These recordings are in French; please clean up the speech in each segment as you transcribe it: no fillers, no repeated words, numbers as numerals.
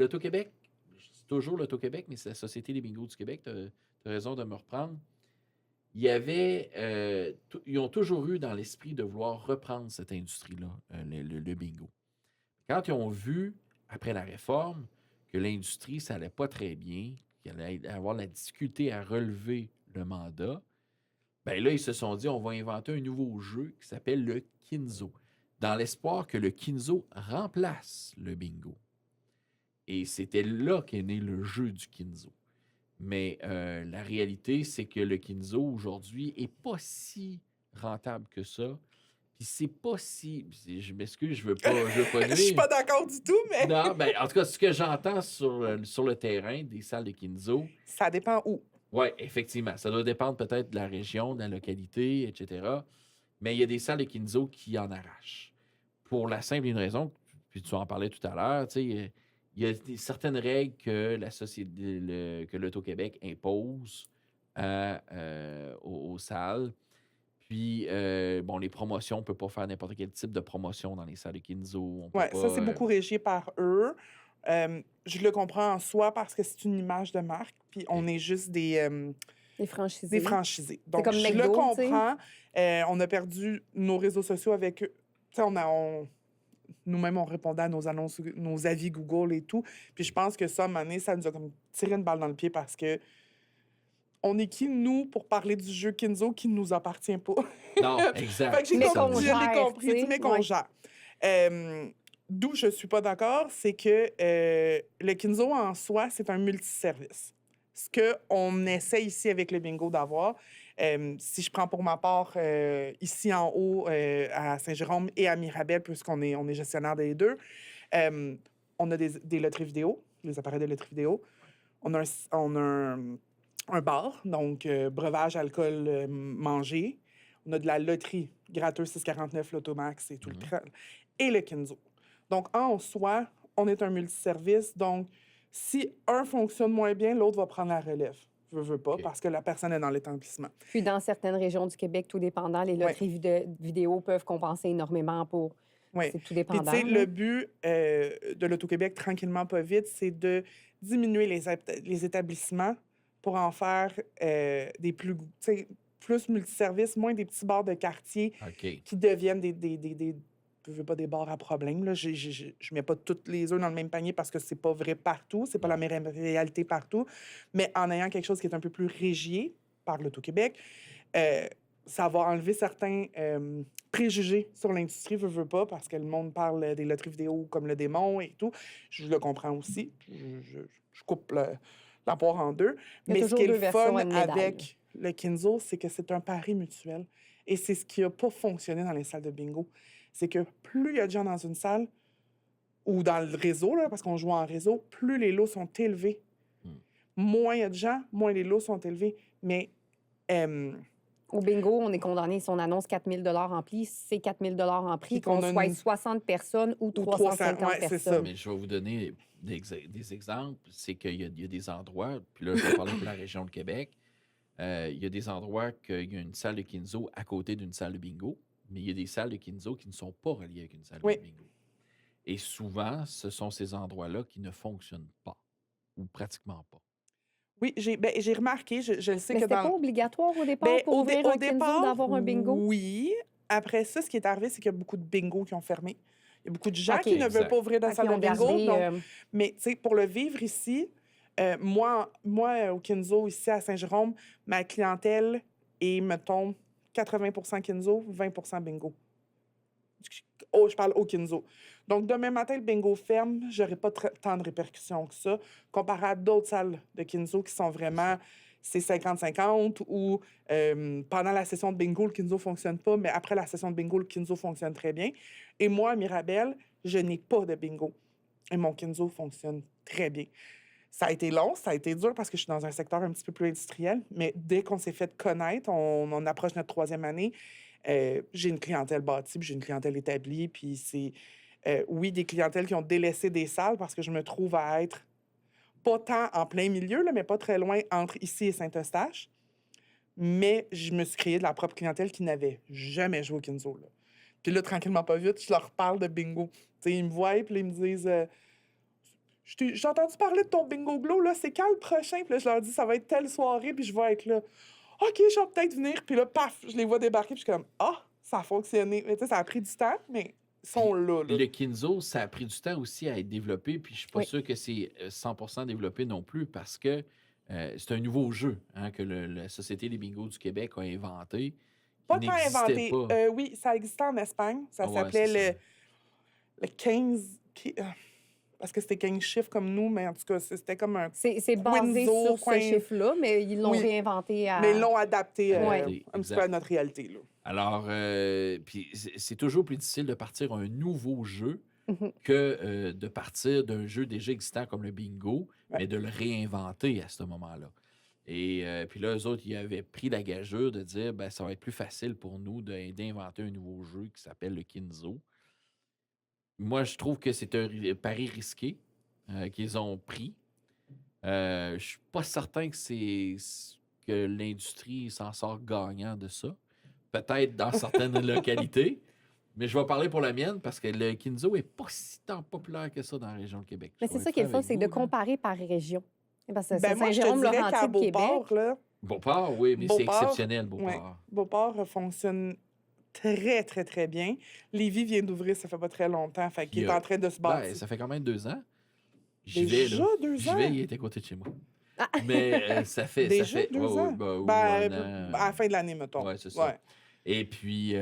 l'Auto-Québec, c'est toujours l'Auto-Québec, mais c'est la Société des bingos du Québec, tu as raison de me reprendre. Il y avait, ils ont toujours eu dans l'esprit de vouloir reprendre cette industrie-là, le bingo. Quand ils ont vu, après la réforme, que l'industrie, ça allait pas très bien, qu'il allait avoir la difficulté à relever le mandat, ben là, ils se sont dit, on va inventer un nouveau jeu qui s'appelle le Kinzo, dans l'espoir que le Kinzo remplace le bingo. Et c'était là qu'est né le jeu du Kinzo. Mais la réalité, c'est que le Kinzo, aujourd'hui, est pas si rentable que ça. Puis c'est pas si... Je m'excuse, je veux pas Je suis nuire. pas d'accord du tout, mais Non, ben, en tout cas, ce que j'entends sur le terrain des salles de Kinzo, ça dépend où. oui, effectivement, ça doit dépendre peut-être de la région, de la localité, etc. Mais il y a des salles de Kinzo qui en arrachent. Pour la simple et une raison, puis tu en parlais tout à l'heure, tu sais, il y a certaines règles que la société, que l'Auto-Québec impose aux salles. Puis, bon, les promotions, on ne peut pas faire n'importe quel type de promotion dans les salles de Kinzo. On peut Ouais, ça, pas. c'est beaucoup régi par eux. Je le comprends en soi parce que c'est une image de marque, puis on est juste Les des franchisés. franchisés. Donc, comme je le McDo, tu sais. comprends. On a perdu nos réseaux sociaux avec eux. Tu sais, nous-mêmes, on répondait à nos annonces, nos avis Google et tout. Puis je pense que ça, à un moment donné, ça nous a comme tiré une balle dans le pied parce que on est qui, nous, pour parler du jeu Kinzo qui ne nous appartient pas? Non, exact. Fait que j'ai Mais compris, qu'on je gère, l'ai tu compris, sais. mais qu'on Ouais. gère. D'où je suis pas d'accord, c'est que le Kinzo en soi, c'est un multiservice. Ce qu'on essaie ici avec le bingo d'avoir, si je prends pour ma part ici en haut à Saint-Jérôme et à Mirabel, puisqu'on est gestionnaire des deux, on a des loteries vidéo, les appareils de loterie vidéo. On a un bar, donc breuvage, alcool, manger. On a de la loterie, gratteux 649, l'Automax et tout le train. Et le Kinzo. Donc, en soi, on est un multiservice. Donc, si un fonctionne moins bien, l'autre va prendre la relève. Veux pas, OK. parce que la personne est dans l'établissement. Puis dans certaines régions du Québec, tout dépendant, les loteries vidéo peuvent compenser énormément pour... Oui. C'est tout Puis, dépendant. tu sais, là. le but de l'Auto-Québec, tranquillement, pas vite, c'est de diminuer les établissements pour en faire des plus multiservices, moins des petits bars de quartier OK. qui deviennent je veux pas des bars à problème. Là. Je mets pas toutes les œufs dans le même panier parce que c'est pas vrai partout, c'est pas la même réalité partout. Mais en ayant quelque chose qui est un peu plus régié par l'Auto-Québec, ça va enlever certains préjugés sur l'industrie, veux pas, parce que le monde parle des loteries vidéo comme le démon et tout. Je le comprends aussi. Je coupe la poire en deux. Il y a Mais ce toujours qui est deux le versions fun à une médaille. avec le Kinzo, c'est que c'est un pari mutuel. Et c'est ce qui n'a pas fonctionné dans les salles de bingo. C'est que plus il y a de gens dans une salle, ou dans le réseau, là, parce qu'on joue en réseau, plus les lots sont élevés. Moins il y a de gens, moins les lots sont élevés. Mais Au bingo, on est condamné, si on annonce 4 000 en prix, c'est 4 000 en prix, Puis qu'on qu'on a soit une- 60 personnes ou 300, 350 ouais, c'est ça. personnes. Mais je vais vous donner des exemples. C'est qu'il y a des endroits, puis là, je vais parler pour la région de Québec. Il y a des endroits qu'il y a une salle de Kinzo à côté d'une salle de bingo, mais il y a des salles de Kinzo qui ne sont pas reliées avec une salle Oui. de bingo. Et souvent, ce sont ces endroits-là qui ne fonctionnent pas, ou pratiquement pas. Oui, j'ai remarqué, je le sais Mais que c'était dans... pas obligatoire au départ Ben, pour ouvrir un Kinzo d'avoir un bingo? oui. Après ça, ce qui est arrivé, c'est qu'il y a beaucoup de bingos qui ont fermé. Il y a beaucoup de gens OK. qui ne veulent Exact. pas ouvrir de Fait salle qu'ils de ont bingo. gardé, Donc, mais, tu sais, pour le vivre ici, moi, au Kinzo, ici à Saint-Jérôme, ma clientèle est, mettons, 80 Kinzo, 20 bingo. Oh, je parle au Kinzo. Donc, demain matin, le bingo ferme, j'aurai pas tant de répercussions que ça, comparé à d'autres salles de Kinzo qui sont vraiment, c'est 50-50, ou pendant la session de bingo, le Kinzo fonctionne pas, mais après la session de bingo, le Kinzo fonctionne très bien. Et moi, à Mirabel, je n'ai pas de bingo. Et mon Kinzo fonctionne très bien. Ça a été long, ça a été dur parce que je suis dans un secteur un petit peu plus industriel, mais dès qu'on s'est fait connaître, on approche notre 3e année, j'ai une clientèle bâtie, puis j'ai une clientèle établie, puis c'est, oui, des clientèles qui ont délaissé des salles parce que je me trouve à être pas tant en plein milieu, là, mais pas très loin entre ici et Saint-Eustache. Mais je me suis créé de la propre clientèle qui n'avait jamais joué au Kinzo. Là. Puis là, tranquillement, pas vite, je leur parle de bingo. Tu sais, ils me voient, puis là, ils me disent... J'ai entendu parler de ton bingo glow, là, c'est quand le prochain? Puis là, je leur dis, ça va être telle soirée, puis je vais être là. OK, je vais peut-être venir. Puis là, paf, je les vois débarquer, puis je suis comme, ah, ça a fonctionné. Mais tu sais, ça a pris du temps, mais ils sont là. Le Kinzo, ça a pris du temps aussi à être développé, puis je suis pas Oui. sûr que c'est 100% développé non plus parce que c'est un nouveau jeu hein, que la Société des bingos du Québec a inventé, Pas qui tant n'existait inventé. pas. Oui, ça existait en Espagne. Ça Ah ouais, s'appelait c'est ça. le 15... parce que c'était 15 chiffres comme nous, mais en tout cas, c'était comme un... C'est basé Quinzo, sur ce chiffre-là, mais ils l'ont Oui. réinventé à... Mais ils l'ont adapté Ouais. un petit Exact. peu à notre réalité. Là. Alors, puis c'est toujours plus difficile de partir un nouveau jeu Mhm. que de partir d'un jeu déjà existant comme le bingo, Ouais. mais de le réinventer à ce moment-là. Et puis là, eux autres, ils avaient pris la gageure de dire ben, ça va être plus facile pour nous d'inventer un nouveau jeu qui s'appelle le Kinzo. Moi, je trouve que c'est un pari risqué qu'ils ont pris. Je suis pas certain que l'industrie s'en sort gagnant de ça. Peut-être dans certaines localités. Mais je vais parler pour la mienne parce que le Kinzo est pas si tant populaire que ça dans la région de Québec. Mais Je c'est vais ça être qui est le franc fun, avec c'est de vous, là. comparer par région. Parce que Ben moi, je te dirais qu'à Saint-Jérôme-Laurentides, Beauport, Québec, là, Beauport, oui, mais c'est Beauport, exceptionnel, ouais, Beauport. Beauport fonctionne très, très, très bien. Lévis vient d'ouvrir, ça fait pas très longtemps, fait qu'il Puis, est en train de se Ben, bâtir. ça fait quand même 2 ans. J'y vais, Déjà là. 2 J'y ans? vais, il est à côté de chez moi. Ah! Mais ça fait. Déjà ouais, 2 ouais, ans? ben, ou Ben, un an. à la fin de l'année, mettons. Ouais, c'est ça. Ouais. Et puis,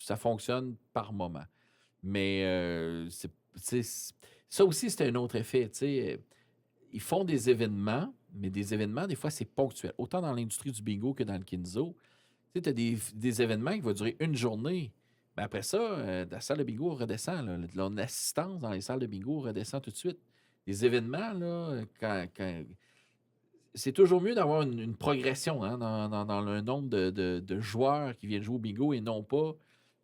ça fonctionne par moment. Mais ça aussi, c'est un autre effet. Tu sais. Ils font des événements, mais des événements, des fois, c'est ponctuel. Autant dans l'industrie du bingo que dans le Kinzo. Tu sais, tu as des événements qui vont durer une journée. Mais après ça, la salle de bingo redescend. Là. L'assistance dans les salles de bingo redescend tout de suite. Les événements, là, c'est toujours mieux d'avoir une progression hein, dans le nombre de joueurs qui viennent jouer au bingo et non pas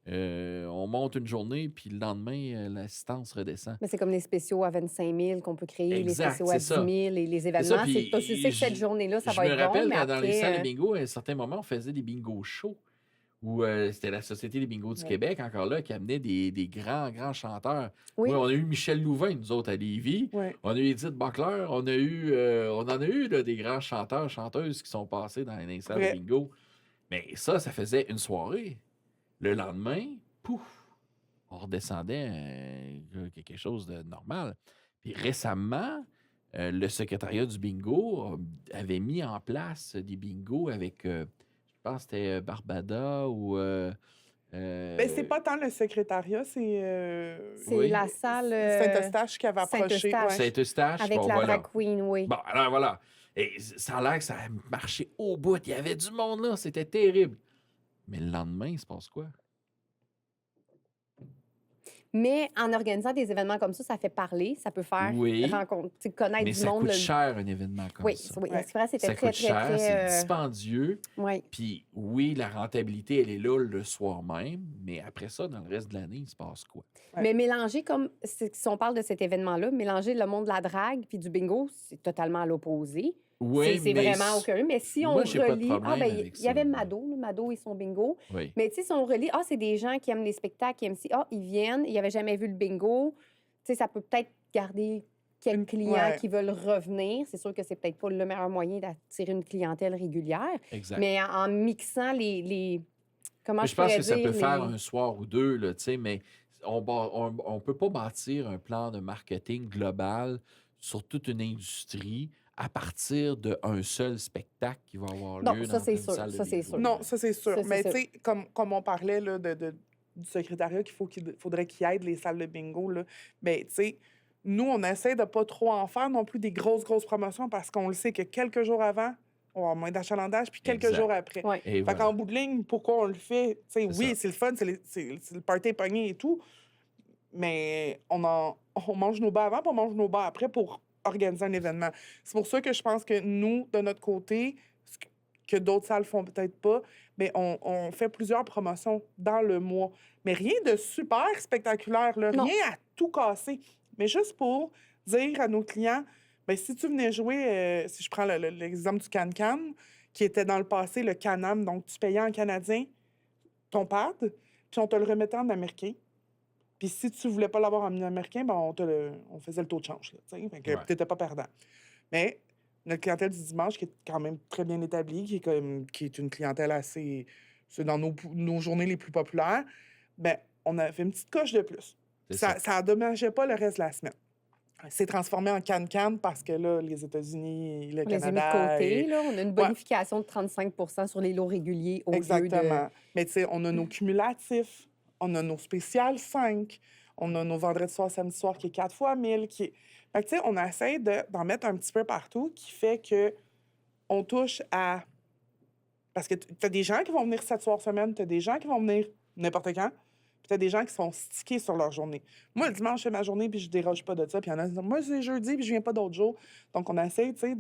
on monte une journée puis le lendemain, l'assistance redescend. Mais c'est comme les spéciaux à 25 000 qu'on peut créer, Exact, les spéciaux à c'est 10 ça. 000 et les C'est ça, événements. puis Tu sais que cette journée-là, ça je va me être bon, rappelle mais quand dans les salles de après... bingo, à un certain moment, on faisait des bingos shows où c'était la Société des bingos du Ouais. Québec, encore là, qui amenait des grands, grands chanteurs. Oui, Oui, on a eu Michel Louvain, nous autres, à Lévis. Ouais. On a eu Edith Bacler. On en a eu là, des grands chanteurs, chanteuses qui sont passés dans les salles de Vrai. bingo. Mais ça faisait une soirée. Le lendemain, pouf, on redescendait quelque chose de normal. Puis récemment, le secrétariat du bingo avait mis en place des bingos avec, je pense que c'était Barbada ou... Ben, c'est pas tant le secrétariat, c'est c'est oui. la salle Saint-Eustache qui avait approché. Saint-Eustache. Ouais. Saint-Eustache. avec bon, la voilà. drag queen, oui. Bon, alors voilà. Et ça a l'air que ça a marché au bout. Il y avait du monde là. C'était terrible. Mais le lendemain, il se passe quoi? Mais en organisant des événements comme ça fait parler, ça peut faire Oui. connaître Mais du ça monde. coûte cher, un événement comme Oui, ça. oui. Ouais. L'Express était Ça très, coûte très, cher, très... c'est dispendieux. Oui. Puis oui, la rentabilité, elle est là le soir même. Mais après ça, dans le reste de l'année, il se passe quoi? Ouais. Mais mélanger, comme si on parle de cet événement-là, mélanger le monde de la drague puis du bingo, c'est totalement à l'opposé. Oui, C'est mais vraiment au curieux. Mais si moi, on j'ai pas de relie... problème ben, avec il y avait ça. Mado, là, Mado et son bingo. Oui. Mais tu sais, si on relie, c'est des gens qui aiment les spectacles, qui aiment si, ils viennent, ils n'avaient jamais vu le bingo. Tu sais, ça peut peut-être garder quelques clients Ouais. qui veulent revenir. C'est sûr que c'est peut-être pas le meilleur moyen d'attirer une clientèle régulière. Exact. Mais en mixant les comment Mais je je pense pourrais que ça dire, peut faire un soir ou deux, là, tu sais, mais on peut pas bâtir un plan de marketing global sur toute une industrie à partir d'un seul spectacle qui va avoir Non, lieu ça, dans c'est une sûr, salle de ça, c'est bingo. sûr. Non, ça, c'est sûr. Ça, c'est Mais sûr. tu sais, comme on parlait là, du secrétariat qu'il faudrait qu'il aide les salles de bingo, là, ben, tu sais, nous, on essaie de pas trop en faire non plus des grosses promotions parce qu'on le sait que quelques jours avant, on va avoir moins d'achalandage, puis quelques Exact. jours après. Ouais. Et Fait voilà. qu'en bout de ligne, pourquoi on le fait? Tu sais, C'est oui, ça. c'est le fun, c'est le party pogné et tout, mais on mange nos bas avant, puis on mange nos bas après pour organiser un événement. C'est pour ça que je pense que nous, de notre côté, ce que d'autres salles font peut-être pas, mais on fait plusieurs promotions dans le mois. Mais rien de super spectaculaire, là, Non. rien à tout casser. Mais juste pour dire à nos clients, ben, si tu venais jouer, si je prends l'exemple du Can-Can, qui était dans le passé le Can-Am, donc tu payais en canadien ton pad, puis on te le remettait en américain. Puis si tu voulais pas l'avoir en millions américains, ben on faisait le taux de change, là, tu sais. Fait que Ouais. t'étais pas perdant. Mais notre clientèle du dimanche, qui est quand même très bien établie, qui est une clientèle assez... C'est dans nos journées les plus populaires, ben on a fait une petite coche de plus. C'est Ça, ça. ça endommageait pas le reste de la semaine. C'est transformé en can-can parce que là, les États-Unis, le On les a mis de Canada... côté, là. On a une Ouais, bonification de 35 sur les lots réguliers au lieu de... exactement. Mais tu sais, on a nos cumulatifs, on a nos spéciales 5, on a nos vendredis soir, samedi soir qui est 4 fois 1000. Fait que tu sais, on essaie d'en mettre un petit peu partout qui fait que on touche à... Parce que tu as des gens qui vont venir 7 soirs semaine, tu as des gens qui vont venir n'importe quand, puis tu as des gens qui sont stickés sur leur journée. Moi, le dimanche, je fais ma journée, puis je déroge pas de ça. Puis il y en a qui disent, moi, c'est jeudi, puis je viens pas d'autres jours. Donc, on essaie, tu sais,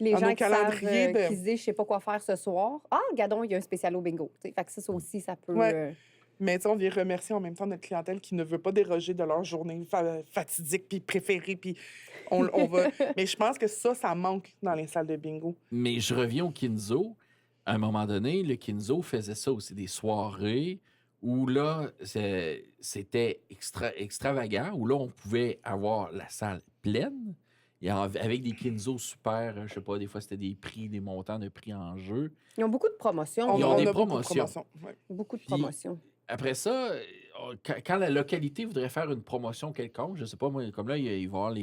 Les dans gens nos qui savent, calendriers qui se disent, je sais pas quoi faire ce soir. Ah, regardons, il y a un spécial au bingo. Tu sais, fait que ça aussi, ça peut... Ouais. Mais tu sais, on vient remercier en même temps notre clientèle qui ne veut pas déroger de leur journée fatidique puis préférée. Puis on va... Mais je pense que ça manque dans les salles de bingo. Mais je reviens au Kinzo. À un moment donné, le Kinzo faisait ça aussi, des soirées où là, c'était extravagant, où là, on pouvait avoir la salle pleine, et avec des Kinzo super, je sais pas, des fois, c'était des prix, des montants de prix en jeu. Ils ont beaucoup de promotions. Ils ont On des a beaucoup de promotions. promotions. Ouais. Beaucoup de Puis, promotions. après ça, quand la localité voudrait faire une promotion quelconque, je sais pas, moi, comme là, il va y avoir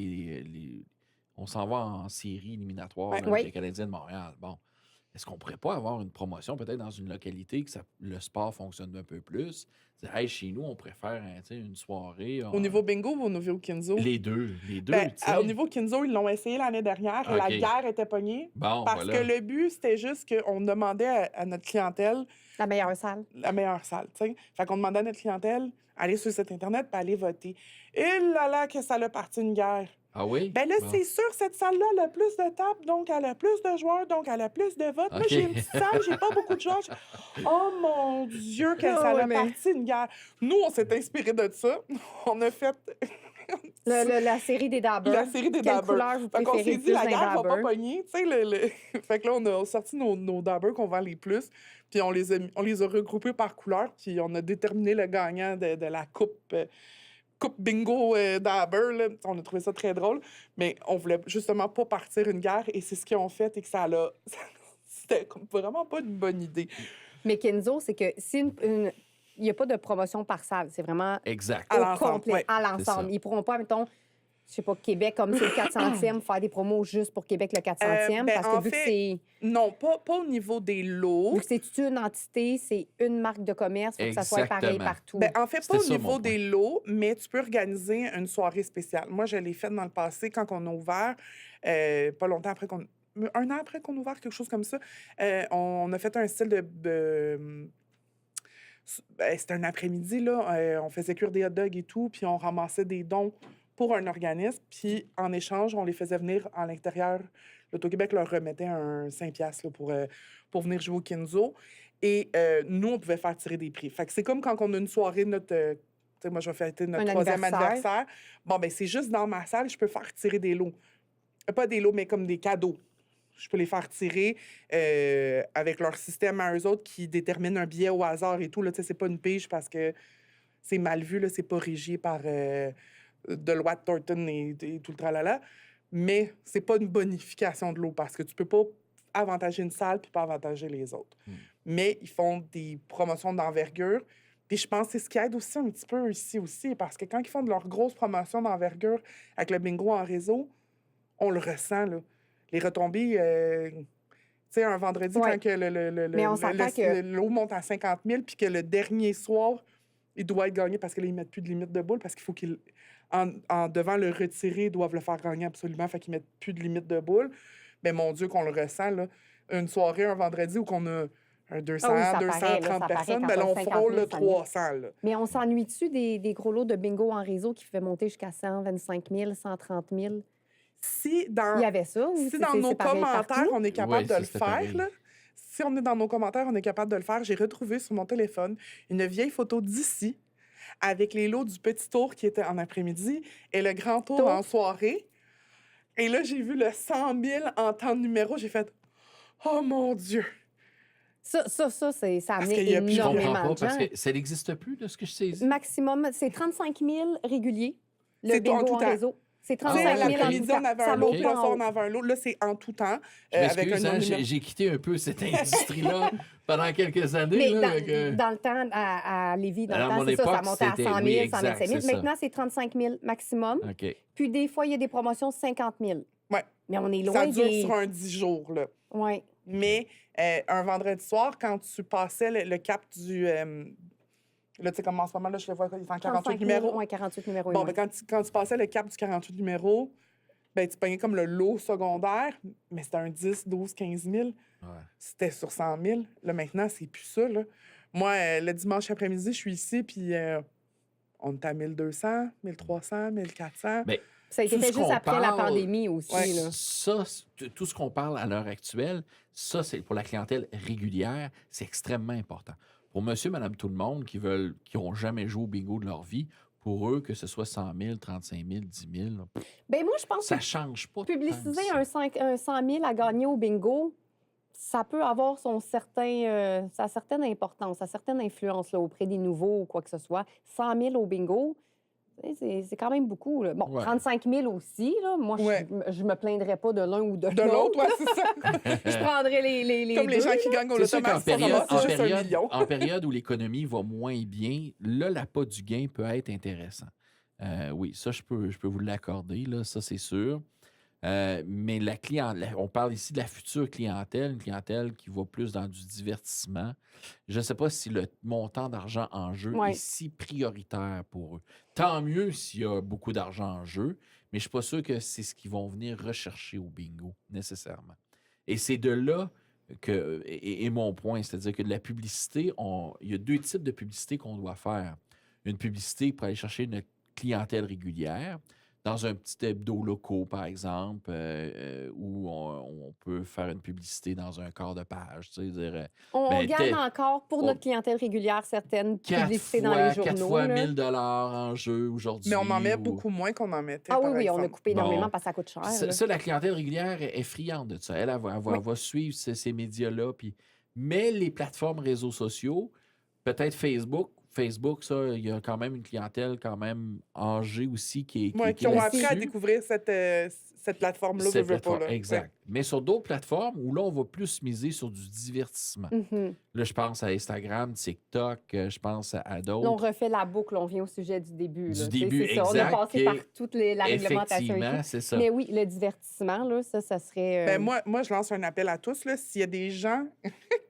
on s'en va en série éliminatoire Ouais. là, avec Oui. le Canadien de Montréal. Bon, est-ce qu'on pourrait pas avoir une promotion peut-être dans une localité que le sport fonctionne un peu plus? Dire, hey, chez nous, on préfère une soirée. Au niveau bingo ou au niveau Kinzo? Les deux, Ben, tu sais. au niveau Kinzo, ils l'ont essayé l'année dernière et la OK. guerre était pognée. Bon, Parce voilà. que le but, c'était juste qu'on demandait à notre clientèle La meilleure salle. la meilleure salle, tu sais. Fait qu'on demandait à notre clientèle, allez sur le site Internet puis allez voter. Et là là, que ça a parti une guerre. Ah oui? Ben là, Bon. c'est sûr, cette salle-là, elle a plus de tables, donc elle a plus de joueurs, donc elle a plus de votes. Moi, OK. j'ai une petite salle, j'ai pas beaucoup de joueurs. Oh mon Dieu, que ça Ah ouais, a mais- parti une guerre. Nous, on s'est inspiré de ça. On a fait La série des Dabbers. la série des Quelle Dabbers. couleur vous Fait qu'on préférez s'est le dit, plus la d'un guerre va pas Dabber? pogner. Tu sais, fait que là, on a sorti nos Dabbers qu'on vend les plus, puis on les a regroupés par couleur, puis on a déterminé le gagnant de la coupe bingo Dabber. Là. On a trouvé ça très drôle, mais on voulait justement pas partir une guerre, et c'est ce qu'ils ont fait, et que ça l'a... C'était comme vraiment pas une bonne idée. Mais Kenzo, c'est que si il n'y a pas de promotion par salle, c'est vraiment Exact. À au l'ensemble, complet, ouais. à C'est l'ensemble. ça. Ils pourront pas, mettons, je sais pas, Québec, comme c'est le 400e, faire des promos juste pour Québec le 400e, Ben, parce en que vu que fait, c'est... Non, pas au niveau des lots. Vu que c'est une entité, c'est une marque de commerce, il faut que ça soit pareil Exactement. partout. Ben, en fait, C'était pas au ça, mon niveau point. des lots, mais tu peux organiser une soirée spéciale. Moi, je l'ai faite dans le passé quand on a ouvert, pas longtemps après qu'on... Un an après qu'on a ouvert, quelque chose comme ça. On a fait un style c'était un après-midi, là. On faisait cuire des hot dogs et tout, puis on ramassait des dons pour un organisme. Puis, en échange, on les faisait venir à l'intérieur. L'Auto-Québec leur remettait un 5$ là, pour venir jouer au Kinzo. Et nous, on pouvait faire tirer des prix. Fait que c'est comme quand on a une soirée de notre... tu sais, moi, je vais fêter notre Un 3e anniversaire. anniversaire. Bon, ben c'est juste dans ma salle, je peux faire tirer des lots. Pas des lots, mais comme des cadeaux. Je peux les faire tirer avec leur système à eux autres qui détermine un billet au hasard et tout. Là, tu sais, c'est pas une pige parce que c'est mal vu. Là, c'est pas régi par Deloitte, Thornton et tout le tralala. Mais c'est pas une bonification de l'eau parce que tu peux pas avantager une salle puis pas avantager les autres. Mais ils font des promotions d'envergure. Puis je pense que c'est ce qui aide aussi un petit peu ici aussi, parce que quand ils font de leurs grosses promotions d'envergure avec le bingo en réseau, on le ressent, là. Les retombées, tu sais, un vendredi, Ouais. quand que Mais on s'entend que- l'eau monte à 50 000, puis que le dernier soir, il doit être gagné parce que là, ils mettent plus de limite de boule, parce qu'il faut qu'ils, en devant le retirer, ils doivent le faire gagner absolument, fait qu'ils mettent plus de limite de boule. Mais mon Dieu, qu'on le ressent, là. Une soirée, un vendredi, où qu'on a un 200, Ah oui, ça paraît, là, 230 ça paraît personnes, quand ben là, on on a 50 frôle 000, le 300, là. Mais on s'ennuie-tu des gros lots de bingo en réseau qui fait monter jusqu'à 125 000, 130 000? Si dans... Il y avait ça? ou Si c'est- dans c'est nos pareil commentaires, partout? on est capable Ouais, de ça, le c'était faire, pareil. là, si on est dans nos commentaires, on est capable de le faire. J'ai retrouvé sur mon téléphone une vieille photo d'ici avec les lots du petit tour qui était en après-midi et le grand tour Tour. en soirée. Et là, j'ai vu le 100 000 en temps de numéro. J'ai fait « Oh mon Dieu! » Ça a amené qu'il y a plus- Je comprends énormément pas de parce gens. que ça n'existe plus, de ce que je sais. Maximum, c'est 35 000 réguliers, le C'est tout en bingo tout en temps. réseau. C'est Tu sais, 35 à 000 en l'après-midi, tout on temps. avait Ça un lot, monte puis pas le en soir, haut. on avait un lot. Là, c'est en tout temps, Je avec m'excuse, un hein, numéro. j'ai quitté un peu cette industrie-là pendant quelques années. Mais là, dans, avec, dans le temps, à Lévis, dans à le temps, mon c'est ça, ça époque, montait à 100 000, oui, 125 exact, 000. c'est ça. Maintenant, c'est 35 000 maximum. OK. Puis des fois, il y a des promotions 50 000. Ouais. Mais on est Ça loin dure des... sur un 10 jours, là. Ouais. Mais un vendredi soir, quand tu passais le cap du... là, tu sais, comme en ce moment, là, je le vois, il est en 48 35 000, numéros. ouais, 48 numéros. Bon, ouais. ben, quand tu passais le cap du 48 numéros, ben, tu payais comme le lot secondaire, mais c'était un 10, 12, 15 000. Ouais. C'était sur 100 000. Là, maintenant, c'est plus ça, là. Moi, le dimanche après-midi, je suis ici, puis on est à 1200, 1300, 1400. Ben, Ça a été tout fait ce juste qu'on après la parle- pandémie aussi. Ouais. Là. Ça, tout ce qu'on parle à l'heure actuelle, ça, c'est pour la clientèle régulière, c'est extrêmement important. Pour monsieur, madame, tout le monde qui n'ont jamais joué au bingo de leur vie, pour eux, que ce soit 100 000, 35 000, 10 000, là, Ben moi, je pense ça que change pas. publiciser tant que ça. un 100 000 à gagner au bingo, ça peut avoir sa certaine importance, sa certaine influence là, auprès des nouveaux ou quoi que ce soit. 100 000 au bingo, c'est quand même beaucoup. Là. Bon, Ouais. 35 000 aussi. Là. Moi, Ouais. je me plaindrais pas de l'un ou de De l'autre. l'autre, ouais, c'est ça. Je prendrais les Comme les deux. gens qui gagnent au C'est sûr loto qu'en max, période, c'est juste un million. en période où l'économie va moins bien, là, l'appât du gain peut être intéressant. Oui, ça, je peux vous l'accorder, là, ça, c'est sûr. Mais on parle ici de la future clientèle, une clientèle qui va plus dans du divertissement. Je ne sais pas si le montant d'argent en jeu Ouais. est si prioritaire pour eux. Tant mieux s'il y a beaucoup d'argent en jeu, mais je ne suis pas sûr que c'est ce qu'ils vont venir rechercher au bingo, nécessairement. Et c'est de là et mon point, c'est-à-dire que de la publicité, il y a deux types de publicité qu'on doit faire. Une publicité pour aller chercher une clientèle régulière, dans un petit hebdo locaux, par exemple, où on peut faire une publicité dans un quart de page. Tu sais, dire, On ben, gagne encore pour on- notre clientèle régulière certaines 4 publicités dans les fois journaux. là. 1 000 en jeu aujourd'hui. Mais on en met ou- beaucoup moins qu'on en mettait. Ah oui, par oui, on a exemple. coupé énormément Bon. parce que ça coûte cher. Puis là. ça, la clientèle régulière est friande de ça. Elle va suivre ces médias-là. Mais les plateformes réseaux sociaux, peut-être Facebook, ça, il y a quand même une clientèle quand même âgée aussi qui est Ouais, qui ont appris à là-dessus. découvrir cette plateforme-là, Cette je veux pas. plateforme, Là. exact. Mais sur d'autres plateformes où là, on va plus miser sur du divertissement. Mhm. Là, je pense à Instagram, TikTok, je pense à Là, on d'autres. refait la boucle, on vient au sujet du début. Du là. début, C'est ça. On a exact, passé qui par est- toute la réglementation et Effectivement, tout. c'est ça. Mais oui, le divertissement, là, ça serait... Ben, moi, je lance un appel à tous. là. S'il y a des gens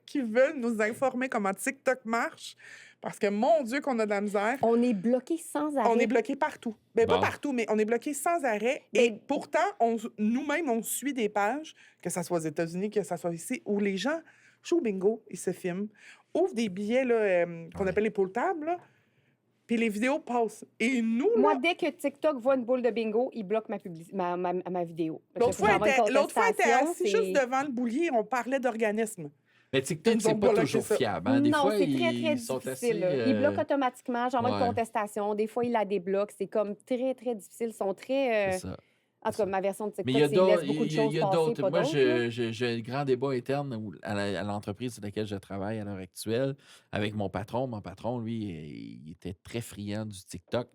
qui veulent nous informer comment TikTok marche, parce que, mon Dieu, qu'on a de la misère. On est bloqué sans arrêt. On est bloqué partout. Ben, Bon. pas partout, mais on est bloqué sans arrêt. Ben- Et pourtant, nous-mêmes, on suit des pages, que ce soit aux États-Unis, que ce soit ici, où les gens jouent au bingo, ils se filment, ouvrent des billets là, qu'on Ouais. appelle les pool tables, là, puis les vidéos passent. Et nous, Moi, là, dès que TikTok voit une boule de bingo, il bloque ma vidéo. Parce l'autre que fois, j'envoie une l'autre fois, elle était contestation, assis c'est- juste devant le boulier, on parlait d'organisme. Mais TikTok, Ils c'est ont pas bloqué toujours ça. fiable. Hein? Des non, fois, c'est très, très ils sont difficile. assez... là. Il bloque automatiquement. J'envoie ouais. une contestation. Des fois, il la débloque. C'est comme très, très difficile. Ils sont très... C'est ça. En tout cas, ma version de TikTok, Mais il y a c'est il laisse d'autres. beaucoup de il y a- choses il y a passer, d'autres. pas Moi, d'autres, là. j'ai un grand débat interne à l'entreprise sur laquelle je travaille à l'heure actuelle avec mon patron. Mon patron, lui, il était très friand du TikTok.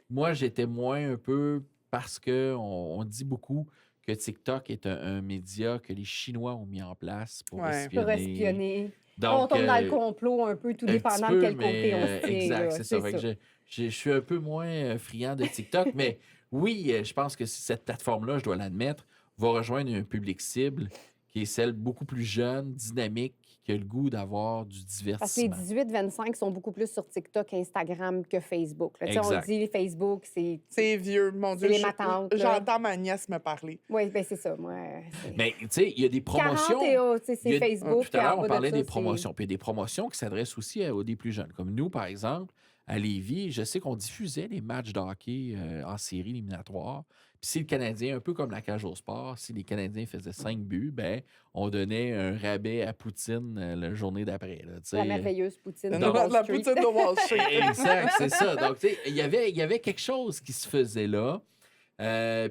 Moi, j'étais moins un peu parce qu'on dit beaucoup que TikTok est un média que les Chinois ont mis en place pour Ouais. Pour espionner. espionner. Donc, On tombe dans le complot un peu, tout un dépendant petit de peu, quel côté on se tient. exact, là. c'est ça. Fait que je suis un peu moins friand de TikTok, mais oui, je pense que cette plateforme-là, je dois l'admettre, va rejoindre un public cible qui est celle beaucoup plus jeune, dynamique, qui a le goût d'avoir du Parce que les divertissement. 18-25 sont beaucoup plus sur TikTok, Instagram que Facebook. Là. Tu sais, on Exact. dit Facebook, c'est... C'est vieux, mon Dieu. les matantes, là. J'entends ma nièce me parler. Oui, ben c'est ça. Moi, c'est- Mais tu sais, il y a des 40 promotions. et haut, tu sais, Il y c'est a- Facebook. Tout à puis en l'heure, bas on de parlait ça, des c'est- promotions. Puis il y a des promotions qui s'adressent aussi aux des plus jeunes. Comme nous, par exemple, à Lévis, je sais qu'on diffusait les matchs de hockey en série éliminatoire. Puis si le Canadien, un peu comme la cage au sport, si les Canadiens faisaient 5 buts, ben on donnait un rabais à Poutine la journée d'après. Là, tu sais. La merveilleuse Poutine. de Donc- Wall la Street. poutine de Wall Street. Exact, c'est ça. Donc, tu sais, il y avait quelque chose qui se faisait là.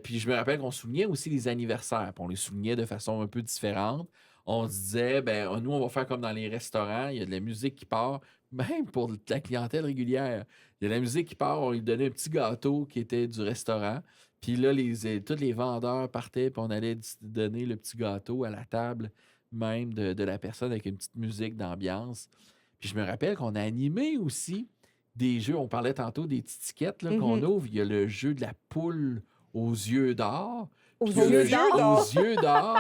Puis je me rappelle qu'on soulignait aussi les anniversaires. Puis on les soulignait de façon un peu différente. on se disait, ben, nous, on va faire comme dans les restaurants, il y a de la musique qui part, même pour la clientèle régulière. Il y a de la musique qui part, on lui donnait un petit gâteau qui était du restaurant. Puis là, tous les vendeurs partaient, puis on allait donner le petit gâteau à la table même de la personne avec une petite musique d'ambiance. Puis je me rappelle qu'on a animé aussi des jeux. On parlait tantôt des petites tickets là, qu'on ouvre. Il y a le jeu de la poule aux yeux d'or. Aux Puis il y a yeux le jeu d'or. aux yeux d'or.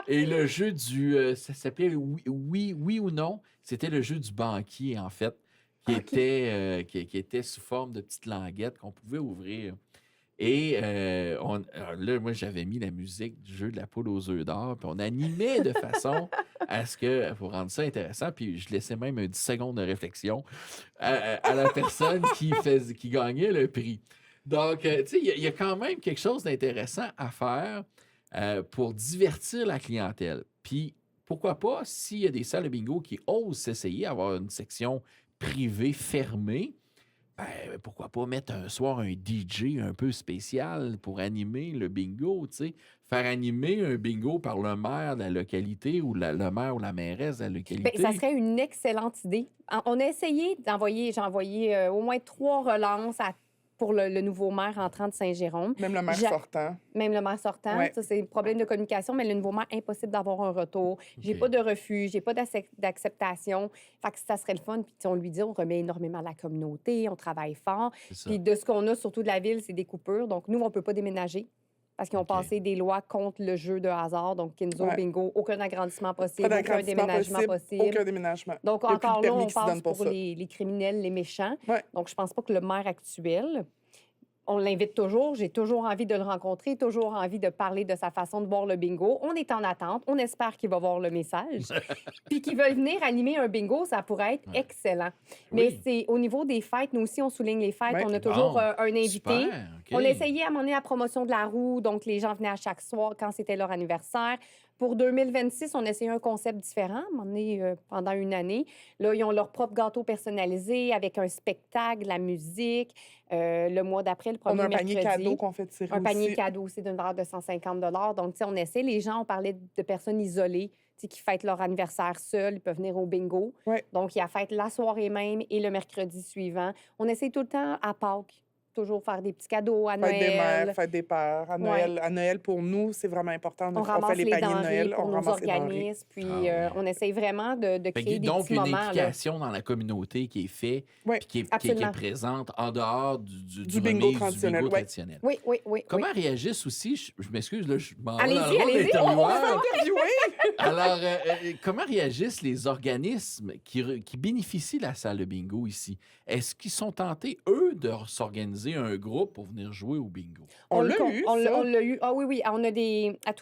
Et le jeu ça s'appelait oui ou non. C'était le jeu du banquier, en fait, qui était sous forme de petites languettes qu'on pouvait ouvrir. Et là, moi, j'avais mis la musique du jeu de la poule aux œufs d'or, puis on animait de façon à ce que, pour rendre ça intéressant, puis je laissais même 10 secondes de réflexion à la personne qui gagnait le prix. Donc, tu sais, il y a quand même quelque chose d'intéressant à faire pour divertir la clientèle. Puis, pourquoi pas, s'il y a des salles de bingo qui osent s'essayer à avoir une section privée fermée, ben, pourquoi pas mettre un soir un DJ un peu spécial pour animer le bingo, tu sais. Faire animer un bingo par le maire de la localité ou le maire ou la mairesse de la Bien, localité. ça serait une excellente idée. On a essayé j'ai envoyé au moins 3 relances pour le nouveau maire entrant de Saint-Jérôme. Même le maire sortant. Même le maire sortant, Ouais. ça, c'est un problème de communication, mais le nouveau maire, impossible d'avoir un retour. J'ai pas de refus, j'ai pas d'acceptation. Fait que ça serait le fun. Puis on lui dit, on remet énormément à la communauté, on travaille fort. C'est ça. Puis de ce qu'on a, surtout de la ville, c'est des coupures. Donc nous, on peut pas déménager parce qu'ils ont OK. passé des lois contre le jeu de hasard. Donc Kinzo, Ouais. bingo, aucun agrandissement possible, Pas aucun d'agrandissement déménagement possible. Aucun déménagement. Donc, Il y a plus de encore là, permis on qui se donnent passe pour pour ça. les criminels, les méchants. Ouais. Donc, je pense pas que le maire actuel, on l'invite toujours. J'ai toujours envie de le rencontrer, toujours envie de parler de sa façon de voir le bingo. On est en attente. On espère qu'il va voir le message. Puis qu'il veuille venir animer un bingo, ça pourrait être Ouais. excellent. Mais Oui. c'est au niveau des fêtes, nous aussi, on souligne les fêtes. Ouais. On a toujours Bon, un invité. Super, OK. On a essayé à mener la promotion de la roue, donc les gens venaient à chaque soir quand c'était leur anniversaire. Pour 2026, on a essayé un concept différent, à un moment donné, pendant une année. Là, ils ont leur propre gâteau personnalisé avec un spectacle, de la musique. Le mois d'après, le On premier a un panier mercredi, cadeau qu'on fait tirer un panier aussi. cadeau aussi d'une valeur de 150 Donc, tu sais, on essaie. Les gens, on parlait de personnes isolées, tu sais, qui fêtent leur anniversaire seuls, ils peuvent venir au bingo. Ouais. Donc, il y a fête la soirée même et le mercredi suivant. On essaie tout le temps à Pâques, toujours faire des petits cadeaux à Fête des Noël. mères, fête des pères. À Noël, à Noël, pour nous, c'est vraiment important. On On fait ramasse les les paniers de denrées Noël, pour on nos ramasse les denrées. organismes, puis Ah ouais. on essaye vraiment de Fait que créer des donc, petits une moments. Là. implication dans la communauté qui est faite, Oui, puis qui est absolument. présente en dehors du Du bingo remise traditionnel, du bingo ouais. traditionnel. Oui, oui, oui. Comment réagissent aussi, je m'excuse, là, je m'en vais Allez-y, dans le rôle allez-y. d'intervieweur. Interviewé! Alors, comment réagissent les organismes qui bénéficient de la salle de bingo ici? Est-ce qu'ils sont tentés, eux, de s'organiser un groupe pour venir jouer au bingo? On le l'a con- eu, on ça. l'a eu. Ah oui, oui. On a à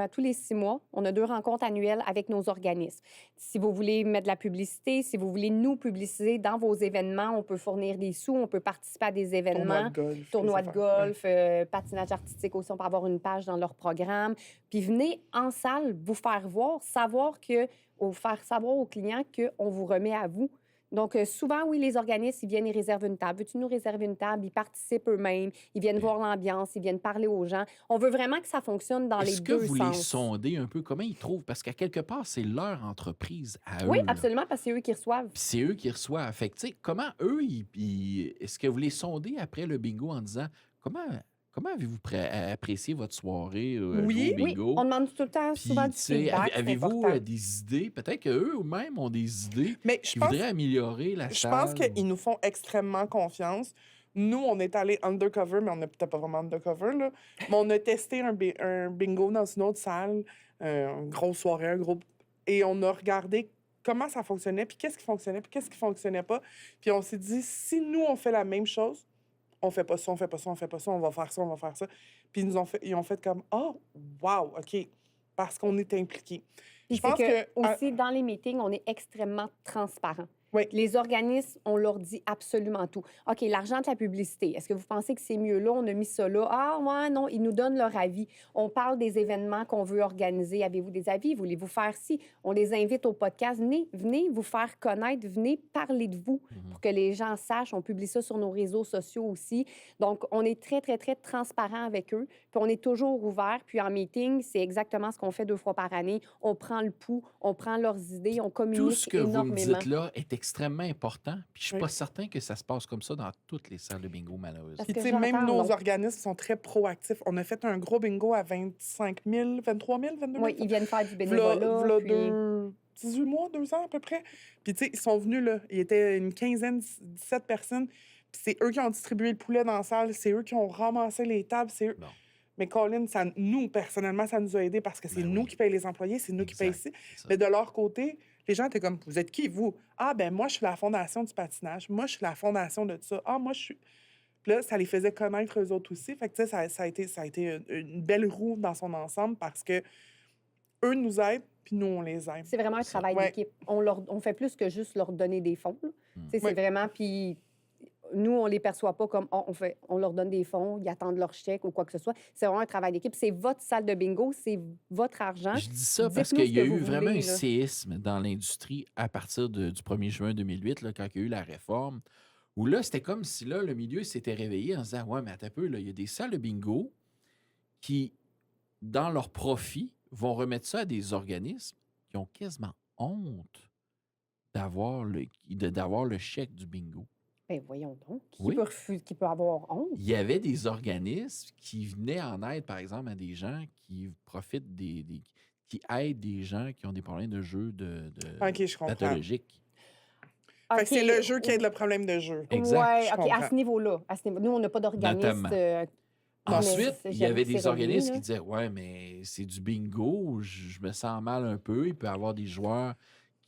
tous les 6 mois, on a 2 rencontres annuelles avec nos organismes. Si vous voulez mettre de la publicité, si vous voulez nous publiciser dans vos événements, on peut fournir des sous, on peut participer à des Tournoi événements. de golf. Tournoi les de affaires. golf, patinage artistique aussi, on peut avoir une page dans leur programme. Puis venez en salle vous faire voir, faire savoir aux clients qu'on vous remet à vous. Donc, souvent, oui, les organismes, ils viennent et réservent une table. Veux-tu nous réserver une table? Ils participent eux-mêmes, ils viennent voir l'ambiance, ils viennent parler aux gens. On veut vraiment que ça fonctionne dans les Est-ce que deux vous les sens. sondez un peu? Comment ils trouvent? Parce qu'à quelque part, c'est leur entreprise à eux. Oui, là. absolument, parce que c'est eux qui reçoivent. Puis c'est eux qui reçoivent. Fait que, tu sais, comment eux, est-ce que vous les sondez après le bingo en disant comment avez-vous apprécié votre soirée Oui, jouer au Oui, bingo? on demande tout le temps Puis, souvent du tu sais, feedback. c'est avez-vous important. des idées? Peut-être qu'eux eux-mêmes ont des idées Mais je qui pense, voudraient améliorer la je salle. pense qu'ils nous font extrêmement confiance. Nous, on est allé undercover, mais on n'est peut-être pas vraiment undercover, là. Mais on a testé un bingo dans une autre salle, une grosse soirée, un gros... Et on a regardé comment ça fonctionnait, puis qu'est-ce qui fonctionnait, puis qu'est-ce qui fonctionnait pas. Puis on s'est dit, si nous, on fait la même chose, on fait pas ça, on fait pas ça, on fait pas ça, on va faire ça, on va faire ça. Puis ils ont fait comme, oh, wow, OK, parce qu'on est impliqués. Puis Je pense c'est que... aussi, dans les meetings, on est extrêmement transparent. Oui. Les organismes, on leur dit absolument tout. OK, l'argent de la publicité, est-ce que vous pensez que c'est mieux là? On a mis ça là. Ah, ouais, non, ils nous donnent leur avis. On parle des événements qu'on veut organiser. Avez-vous des avis? Voulez-vous faire ci? On les invite au podcast. Venez vous faire connaître, venez parler de vous pour que les gens sachent. On publie ça sur nos réseaux sociaux aussi. Donc, on est très, très, très transparent avec eux. Puis, on est toujours ouvert. Puis, en meeting, c'est exactement ce qu'on fait 2 fois par année. On prend le pouls, on prend leurs idées, on communique Tout ce que vous me énormément. dites là est extrêmement important. Puis je suis Oui. pas certain que ça se passe comme ça dans toutes les salles de bingo, malheureusement. Parce Puis, que tu sais, même j'entends, nos non. organismes sont très proactifs. On a fait un gros bingo à 25 000, 23 000, 22 000. Oui, ils viennent faire du V'là bénévolat. Puis... 18 mois, 2 ans à peu près. Puis, tu sais, ils sont venus, là. Il était une quinzaine, 17 personnes. Puis, c'est eux qui ont distribué le poulet dans la salle. C'est eux qui ont ramassé les tables. C'est eux. Bon. Mais Colin, nous, personnellement, ça nous a aidés parce que c'est Ben nous oui. qui payons les employés, c'est nous qui payons Exact, ici. c'est ça. Mais de leur côté, les gens étaient comme, vous êtes qui, vous? Ah, ben moi, je suis la fondation du patinage. Moi, je suis la fondation de ça. Ah, moi, je suis... Puis là, ça les faisait connaître eux autres aussi. Fait que, tu sais, ça a été une belle roue dans son ensemble parce que eux nous aident, puis nous, on les aide. C'est vraiment un C'est ça. travail Ouais. d'équipe. On fait plus que juste leur donner des fonds. Là. Tu sais, Oui. c'est vraiment... Puis nous, on les perçoit pas comme on leur donne des fonds, ils attendent leur chèque ou quoi que ce soit. C'est vraiment un travail d'équipe. C'est votre salle de bingo, c'est votre argent. Je dis ça parce Dites-nous qu'il ce y a que eu vous vraiment voulez, un là. séisme dans l'industrie à partir du 1er juin 2008, là, quand il y a eu la réforme, où là, c'était comme si là, le milieu s'était réveillé en se disant, ouais, mais attends un peu, là, il y a des salles de bingo qui, dans leur profit, vont remettre ça à des organismes qui ont quasiment honte d'avoir le chèque du bingo. Ben voyons donc. Qui Oui. peut qui peut avoir honte? Il y avait des organismes qui venaient en aide, par exemple, à des gens qui profitent qui aident des gens qui ont des problèmes de jeu OK, je comprends. pathologiques. Fait que c'est OK, le jeu qui aide le problème de jeu. Exact. Ouais, Je OK, à comprends. ce niveau-là. Nous, on n'a pas d'organisme. Notamment. mais Ensuite, il y j'avoue avait que c'est des relié, organismes là. qui disaient, ouais, mais c'est du bingo, je me sens mal un peu. Il peut y avoir des joueurs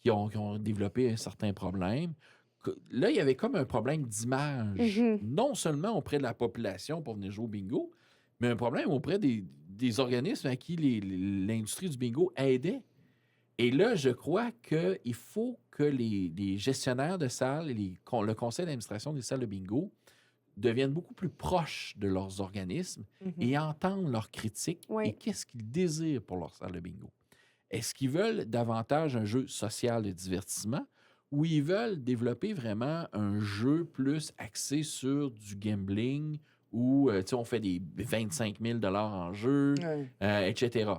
qui ont développé un certain problème. Là, il y avait comme un problème d'image, Mhm. non seulement auprès de la population pour venir jouer au bingo, mais un problème auprès des organismes à qui l'industrie du bingo aidait. Et là, je crois qu'il faut que les gestionnaires de salles et le conseil d'administration des salles de bingo deviennent beaucoup plus proches de leurs organismes Mhm. et entendent leurs critiques Oui. et qu'est-ce qu'ils désirent pour leur salle de bingo. Est-ce qu'ils veulent davantage un jeu social de divertissement ou ils veulent développer vraiment un jeu plus axé sur du gambling où tu sais, on fait des 25 000 $ en jeu, Ouais. etc.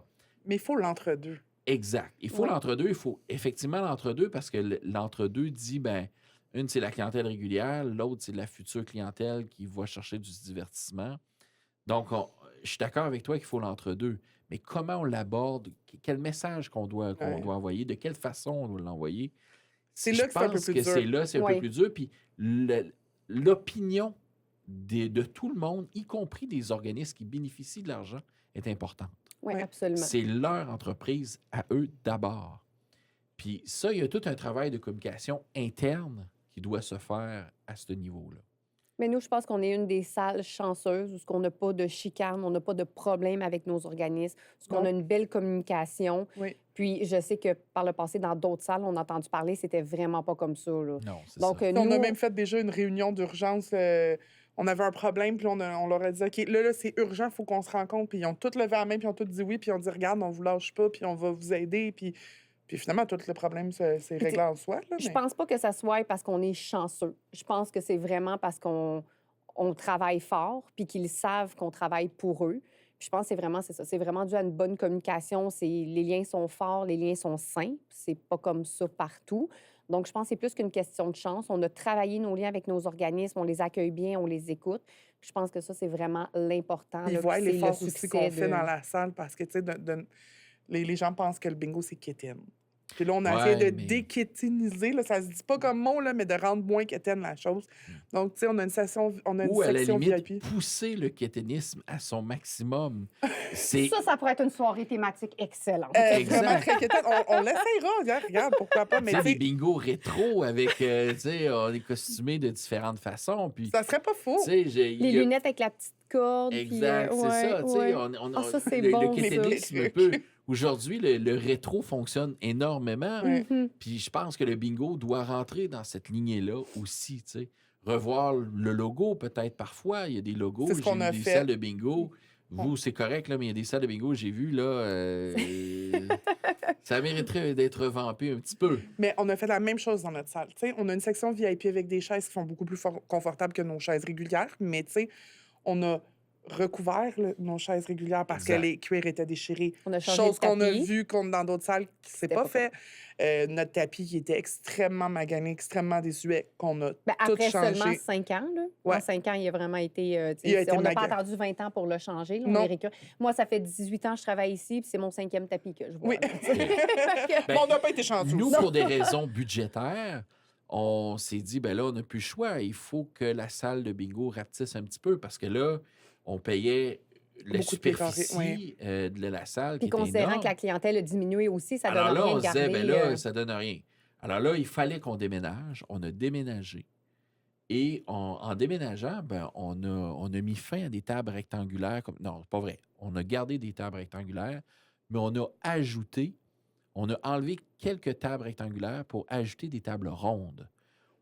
Mais il faut l'entre-deux. Exact. Il faut Oui. l'entre-deux. Il faut effectivement l'entre-deux parce que l'entre-deux dit, ben, une, c'est la clientèle régulière, l'autre, c'est la future clientèle qui va chercher du divertissement. Donc, je suis d'accord avec toi qu'il faut l'entre-deux. Mais comment on l'aborde? Quel message qu'on doit envoyer? De quelle façon on doit l'envoyer? C'est Je là que c'est un peu pense plus que dur. c'est là, c'est un Oui. peu plus dur. Puis l'opinion de tout le monde, y compris des organismes qui bénéficient de l'argent, est importante. Oui, Ouais. absolument. C'est leur entreprise à eux d'abord. Puis ça, il y a tout un travail de communication interne qui doit se faire à ce niveau-là. Mais nous, je pense qu'on est une des salles chanceuses où on n'a pas de chicane, on n'a pas de problème avec nos organismes, où on Non. a une belle communication. Oui. Puis je sais que par le passé, dans d'autres salles, on a entendu parler, c'était vraiment pas comme ça. Là. Non, c'est Donc, ça. Puis on nous, a même fait déjà une réunion d'urgence. On avait un problème, puis on leur a dit, OK, là c'est urgent, il faut qu'on se rencontre. Puis ils ont tous levé la main, puis ils ont tous dit oui, puis ils ont dit, regarde, on vous lâche pas, puis on va vous aider. Puis finalement, tout le problème s'est réglé en soi. Là, je mais- pense pas que ça soit parce qu'on est chanceux. Je pense que c'est vraiment parce qu'on travaille fort, puis qu'ils savent qu'on travaille pour eux. Puis je pense que c'est ça. C'est vraiment dû à une bonne communication. Les liens sont forts, les liens sont simples. C'est pas comme ça partout. Donc, je pense que c'est plus qu'une question de chance. On a travaillé nos liens avec nos organismes, on les accueille bien, on les écoute. Je pense que ça, c'est vraiment l'important. Ils là, voient puis c'est l'effort le aussi succès qu'on fait de- dans la salle parce que, tu sais, les gens pensent que le bingo, c'est quétaine. Puis là, on a Ouais, essayé de mais- déquétiniser, là, ça se dit pas comme mot, là, mais de rendre moins quétaine la chose. Donc, tu sais, on a une section, Ou à la section limite, VIP. pousser le kéténisme à son maximum. C'est Ça pourrait être une soirée thématique excellente. Exact. Vraiment très quétaine. On l'essayera, regarde, pourquoi pas. Mais tu sais, tu des sais, bingos rétro avec, tu sais, on est costumés de différentes façons. Puis, ça serait pas faux. tu sais, il Les y a- lunettes avec la petite corde. puis, Exact, c'est ouais, ça. Tu sais, ouais. on Ah, ça, c'est le bon, ça. kéténisme Les peut Aujourd'hui, le rétro fonctionne énormément. Ouais. Mhm. Puis je pense que le bingo doit rentrer dans cette lignée-là aussi, tu sais. Revoir le logo, peut-être parfois. Il y a des logos. C'est ce qu'on J'ai a vu des fait. salles de bingo. Vous, c'est correct, là, mais il y a des salles de bingo, j'ai vu, là. Ça mériterait d'être revampé un petit peu. Mais on a fait la même chose dans notre salle. Tu sais, on a une section VIP avec des chaises qui sont beaucoup plus confortables que nos chaises régulières, mais tu sais, on a recouvert nos chaises régulières parce Exact. que les cuirs étaient déchirés. On a changé Chose de qu'on a tapis. vu comme dans d'autres salles qui ne s'est C'était pas pas fait. Notre tapis qui était extrêmement magané, extrêmement désuet, qu'on a Ben, tout après changé. seulement 5 ans, là. Ouais. En 5 ans, il a vraiment été. Il a été On n'a pas maga- attendu 20 ans pour le changer. Là, on Non. est récurrent. Moi, ça fait 18 ans que je travaille ici, puis c'est mon 5e tapis que je vois. Oui. là, tu sais. Fait que- Ben, Mais on n'a pas été chanceux. Nous, aussi. pour des raisons budgétaires, on s'est dit, ben là, on n'a plus le choix. Il faut que la salle de bingo rapetisse un petit peu parce que là, on payait la Beaucoup de pieds carrés, superficie de la salle Puis qui était considérant énorme. que la clientèle a diminué aussi, ça Alors donne là, rien on de se disait, garder. ben là, ça donne rien. Alors là, il fallait qu'on déménage. On a déménagé. Et en déménageant, ben, on a mis fin à des tables rectangulaires. Non, c'est pas vrai. On a gardé des tables rectangulaires, mais on a enlevé quelques tables rectangulaires pour ajouter des tables rondes,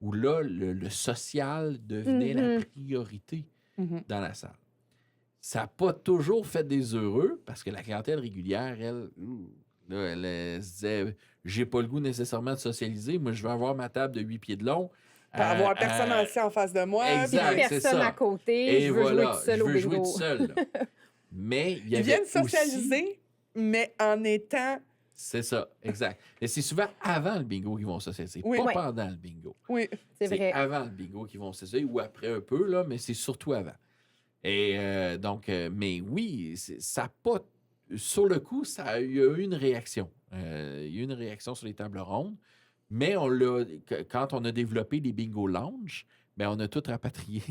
où là, le social devenait la Mhm. priorité Mhm. dans la salle. Ça n'a pas toujours fait des heureux, parce que la clientèle régulière, elle, là, elle se disait, j'ai pas le goût nécessairement de socialiser, moi, je veux avoir ma table de 8 pieds de long. Pas avoir personne assis en face de moi. Puis Exact, c'est personne ça. à côté. Et Je veux voilà, jouer tout seul je au veux jouer bingo. tout seul. là. Mais il y Ils avait viennent aussi- socialiser, mais en étant... C'est ça, exact. Mais c'est souvent avant le bingo qu'ils vont socialiser, Oui. pas Ouais. pendant le bingo. Oui. C'est vrai. avant le bingo qu'ils vont socialiser, ou après un peu, là, mais c'est surtout avant. Et donc, mais oui, ça n'a pas... Sur le coup, il y a eu une réaction. Il y a eu une réaction sur les tables rondes, mais quand on a développé les bingo lounge, ben on a tout rapatrié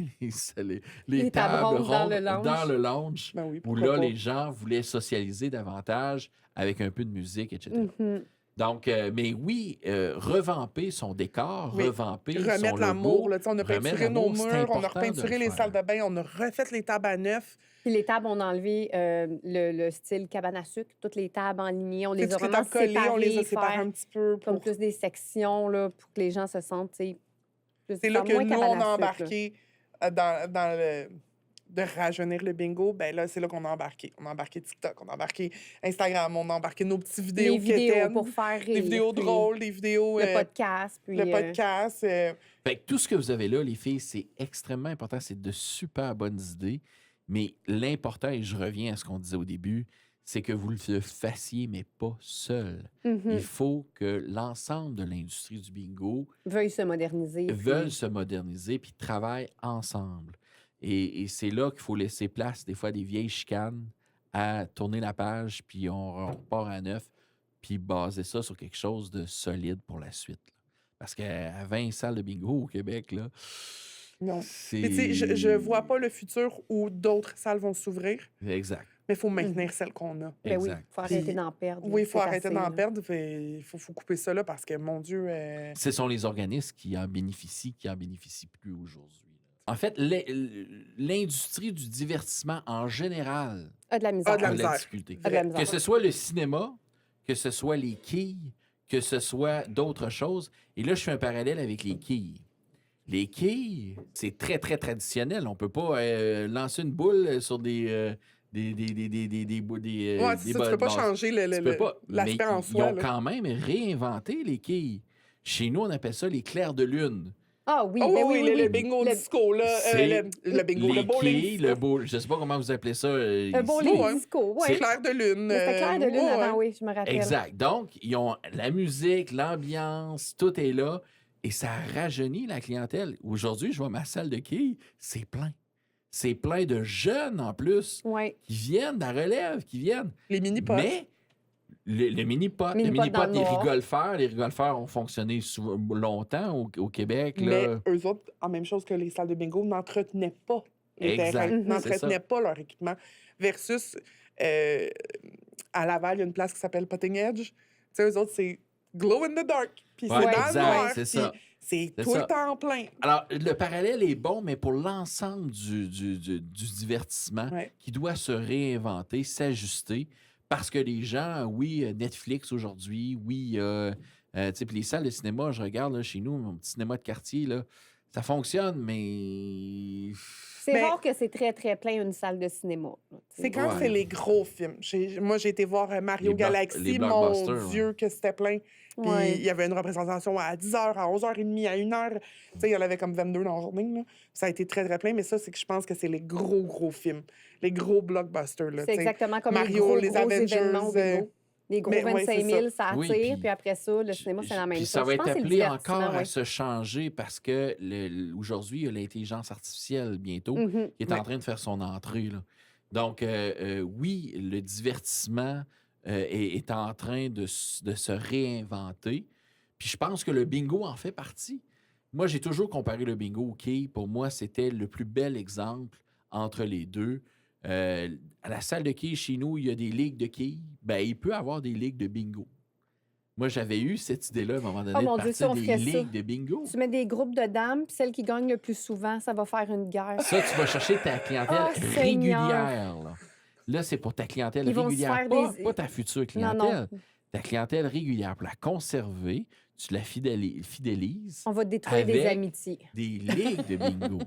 les tables rondes dans le lounge, Ben oui, où pourquoi là, pas. les gens voulaient socialiser davantage avec un peu de musique, etc. Mhm. Donc, mais oui, revamper son décor, Oui. revamper son Remettre logo. l'amour. Là, tu sais, on a remettre peinturé nos l'amour, c'est murs, on a important de repeinturé le les faire. salles de bain, on a refait les tables à neuf. Puis les tables, on a enlevé le style cabane à sucre. Toutes les tables en lignée, on les a Toutes les vraiment tables collées, on les a séparées, séparées faire un petit peu. comme Pour... plus des sections là, pour que les gens se sentent, tu sais, plus C'est là faire que moins nous, cabane on à a sucre, là. embarqué dans le... de rajeunir le bingo. Ben là, c'est là qu'on a embarqué. On a embarqué TikTok, on a embarqué Instagram, on a embarqué nos petites vidéos Les vidéos quétaines, pour faire rire. des vidéos puis drôles, des vidéos... Le podcast. Puis, le podcast. Fait que tout ce que vous avez là, les filles, c'est extrêmement important. C'est de super bonnes idées. Mais l'important, et je reviens à ce qu'on disait au début, c'est que vous le fassiez, mais pas seul. mhm, Il faut que l'ensemble de l'industrie du bingo veuille se moderniser. puis- veulent se moderniser puis travaillent ensemble. Et c'est là qu'il faut laisser place, des fois, à des vieilles chicanes, à tourner la page, puis on repart à neuf, puis baser ça sur quelque chose de solide pour la suite. là. Parce qu'à 20 salles de bingo au Québec, là, Non. c'est... Puis, tu sais, je vois pas le futur où d'autres salles vont s'ouvrir, Exact. mais il faut maintenir celles qu'on a. Ben oui, Exact. il faut arrêter Puis- d'en perdre. Oui, il là, faut c'est arrêter assez, d'en là. perdre. Il faut couper ça là parce que, mon Dieu... Ce sont les organismes qui en bénéficient plus aujourd'hui. En fait, l'industrie du divertissement en général A de la misère. A de la a de la misère. difficulté. A de la misère. Que ce soit le cinéma, que ce soit les quilles, que ce soit d'autres choses. Et là, je fais un parallèle avec les quilles. Les quilles, c'est très, très traditionnel. On ne peut pas lancer une boule sur des bouts des Ouais, c'est ça, tu peux pas changer Tu peux pas. Mais l'aspect en ils soi. ont là. quand même réinventé les quilles. Chez nous, on appelle ça les clairs de lune. Ah oui, Oh, ben oui, oui, le oui. bingo Le- disco, là. C'est Le bingo, les le bowling. quilles, je ne sais pas comment vous appelez ça. Un ici. bowling ouais. disco, C'est oui. clair de lune. Mais c'était clair de lune ouais, avant, ouais. oui, je me rappelle. Exact. Donc, ils ont la musique, l'ambiance, tout est là. Et ça rajeunit la clientèle. Aujourd'hui, je vois ma salle de quilles, c'est plein. C'est plein de jeunes en plus Oui. qui viennent de la relève, qui viennent. Les mini-pots. Mais le mini-pot, Mini-pot dans le noir. les rigolfeurs ont fonctionné longtemps au Québec. Mais Là. eux autres, en même chose que les salles de bingo, n'entretenaient pas les Exact. terrains, Mhm. C'est n'entretenaient ça. pas leur équipement. Versus, à Laval, il y a une place qui s'appelle Potting Edge. Tu sais, eux autres, c'est glow in the dark. Puis Ouais, c'est dans le exact, noir. c'est puis ça. C'est C'est tout ça. le temps plein. Alors, le parallèle est bon, mais pour l'ensemble du divertissement Ouais. qui doit se réinventer, s'ajuster, Parce que les gens, oui, Netflix aujourd'hui, oui, tu sais, puis les salles de cinéma, je regarde là, chez nous, mon petit cinéma de quartier, là, ça fonctionne, mais. C'est Mais- rare que c'est très, très plein une salle de cinéma. là, tu sais. C'est quand Ouais. c'est les gros films. Moi, j'ai été voir Mario Les Galaxy. Mon blockbusters, Dieu, que c'était plein. Puis Ouais. il y avait une représentation à 10h, à 11h30, à 1h. Tu sais, il y en avait comme 22 dans la journée. Là. Ça a été très, très plein. Mais ça, c'est que je pense que c'est les gros, gros films. Les gros blockbusters. Là, C'est tu sais. exactement comme Mario, les gros, les gros Avengers, événements au bingo. Les gros mais ouais, 25 c'est 000, ça Oui, attire. puis- puis après ça, le cinéma, c'est la même Puis chose. ça va Je être pense que c'est le appelé divertissement, encore à ouais. se changer parce que aujourd'hui, il y a l'intelligence artificielle bientôt Mhm. qui est en Ouais. train de faire son entrée. Là. Donc, oui, le divertissement est en train de se réinventer. Puis je pense que le bingo en fait partie. Moi, j'ai toujours comparé le bingo au quai. Pour moi, c'était le plus bel exemple entre les deux. À la salle de quai, chez nous, il y a des ligues de quilles. Ben, il peut y avoir des ligues de bingo. Moi, j'avais eu cette idée-là à un moment donné Oh mon de Dieu, ça, partir on des ferait ça. ligues de bingo. Tu mets des groupes de dames, puis celle qui gagne le plus souvent, ça va faire une guerre. Ça, tu vas chercher ta clientèle Oh, Seigneur. régulière. Là, c'est pour ta clientèle Ils vont se régulière, faire des- pas ta future Non, clientèle. non. Ta clientèle régulière, pour la conserver, tu la fidélises On va détruire des Avec- amitiés. des ligues de bingo.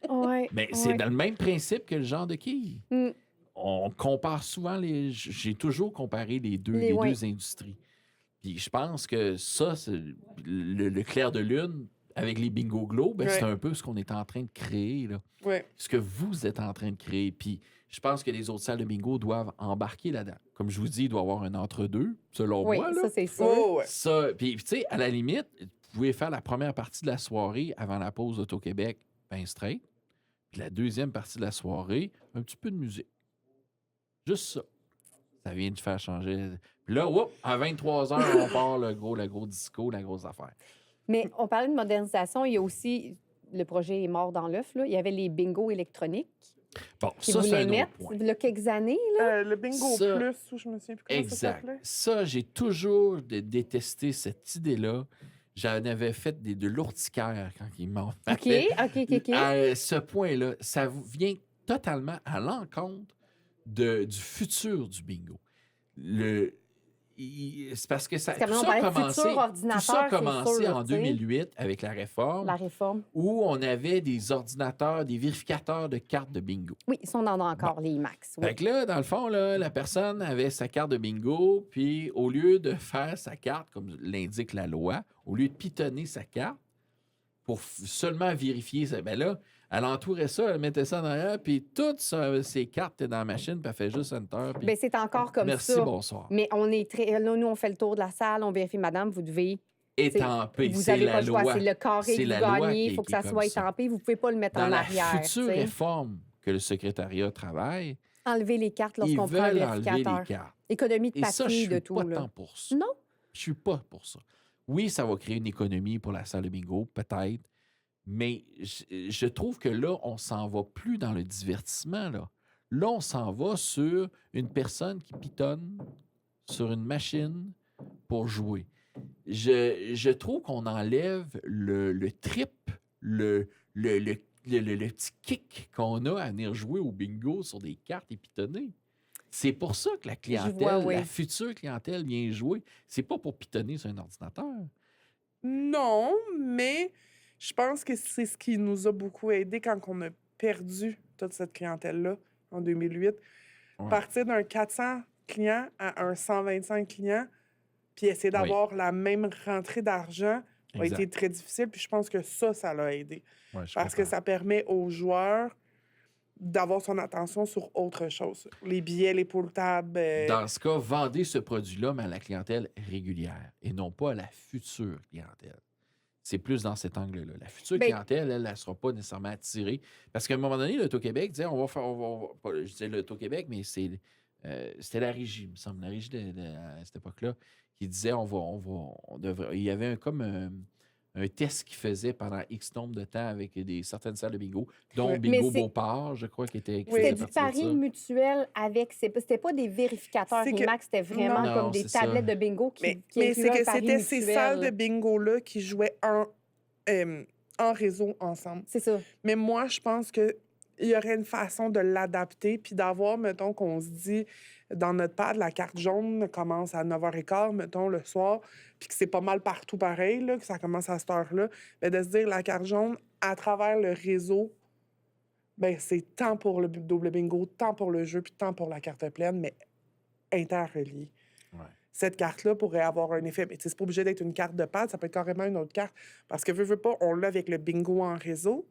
Ouais. Mais c'est dans le même principe que le genre de quilles. Mm. On compare souvent j'ai toujours comparé les deux Ouais. industries. Puis je pense que ça, c'est le clair de lune avec les bingo glow, ben, c'est Ouais. un peu ce qu'on est en train de créer, là. Ouais. Ce que vous êtes en train de créer. Puis je pense que les autres salles de bingo doivent embarquer là-dedans. Comme je vous dis, il doit y avoir un entre-deux, selon Oui, moi. Là. ça, c'est sûr. Oh, ouais. Ça, puis tu sais, à la limite, vous pouvez faire la première partie de la soirée avant la pause d'Auto-Québec, ben straight. Puis la deuxième partie de la soirée, un petit peu de musique. Juste ça. Ça vient de faire changer. Puis là, whoop, à 23h, on part le gros disco, la grosse affaire. Mais on parlait de modernisation, il y a aussi, le projet est mort dans l'œuf, là. Il y avait les bingos électroniques Bon, qui ça, c'est voulaient un mettre, autre point. il y a quelques années. Là. Le bingo Ça- plus, ou je me souviens plus comment ça Exact. s'appelait. Ça, j'ai toujours détesté cette idée-là. J'en avais fait de l'urticaire quand ils m'ont OK, fait. OK. À ce point-là, ça vient totalement à l'encontre du futur du bingo. C'est parce que ça, Parce tout qu'on ça parlait a de commencé, futur tout ça a ordinateur, c'est commencé sûr, en tu sais. 2008 avec la réforme, La réforme. où on avait des ordinateurs, des vérificateurs de cartes de bingo. Oui, ça, on en a encore, les max. Oui. Fait que là, dans le fond, là, la personne avait sa carte de bingo, puis au lieu de faire sa carte, comme l'indique la loi, au lieu de pitonner sa carte pour seulement vérifier ça, ben là, elle entourait ça, elle mettait ça en arrière, puis toutes ses cartes étaient dans la machine, puis elle fait juste enter. Puis Bien, c'est encore comme merci, ça. bonsoir. Mais on est très. Là, nous, on fait le tour de la salle, on vérifie, madame, vous devez. Étampé, Vous c'est n'avez la pas le choix. loi. C'est le carré C'est que vous la loi gagnez. qui- Il faut que qui ça est comme soit ça. étampé. Vous ne pouvez pas le mettre Dans en la arrière. future tu sais. réforme que le secrétariat travaille, Enlever les cartes ils lorsqu'on prend un veulent enlever vérificateur. les cartes. Économie de Et ça, je papier, suis de tout. pas Là. tant pour ça. Non? Je suis pas pour ça. Oui, ça va créer une économie pour la salle de bingo, peut-être, mais je trouve que là, on s'en va plus dans le divertissement. Là, on s'en va sur une personne qui pitonne sur une machine pour jouer. Je trouve qu'on enlève le trip, le petit kick qu'on a à venir jouer au bingo sur des cartes et pitonner. C'est pour ça que la clientèle, oui. la future clientèle vient jouer. C'est pas pour pitonner sur un ordinateur. Non, mais je pense que c'est ce qui nous a beaucoup aidé quand on a perdu toute cette clientèle-là en 2008. Ouais. Partir d'un 400 clients à un 125 clients, puis essayer d'avoir la même rentrée d'argent a Exact. été très difficile. Puis je pense que ça l'a aidé. Ouais, je Parce que comprends. ça permet aux joueurs d'avoir son attention sur autre chose. Les billets, les poules tables. Dans ce cas, vendez ce produit-là, mais à la clientèle régulière et non pas à la future clientèle. C'est plus dans cet angle-là. La future Ben- clientèle, elle ne sera pas nécessairement attirée. Parce qu'à un moment donné, l'Auto-Québec disait, je disais l'Auto-Québec, mais c'était la régie, il me semble, la régie à cette époque-là, qui disait, il y avait comme un test qu'ils faisaient pendant X nombre de temps avec certaines salles de bingo, dont Ouais. Bingo Mais c'est- Beauport, je crois, qui Oui. C'était faisait du partie de pari ça. mutuel avec. C'était pas des vérificateurs C'est que- IMAX, c'était vraiment Non, comme des c'est ça. tablettes de bingo qui Mais incluaient c'est un que pari c'était ces mutuel. salles de bingo-là qui jouaient en réseau ensemble. C'est ça. Mais moi, je pense que il y aurait une façon de l'adapter, puis d'avoir, mettons, qu'on se dit, dans notre pad, la carte jaune commence à 9h15, mettons, le soir, puis que c'est pas mal partout pareil, là, que ça commence à cette heure-là, mais de se dire, la carte jaune, à travers le réseau, ben c'est tant pour le double bingo, tant pour le jeu, puis tant pour la carte pleine, mais interrelié. Ouais. Cette carte-là pourrait avoir un effet. Mais tu sais, c'est pas obligé d'être une carte de pad, ça peut être carrément une autre carte. Parce que, veux pas, on l'a avec le bingo en réseau.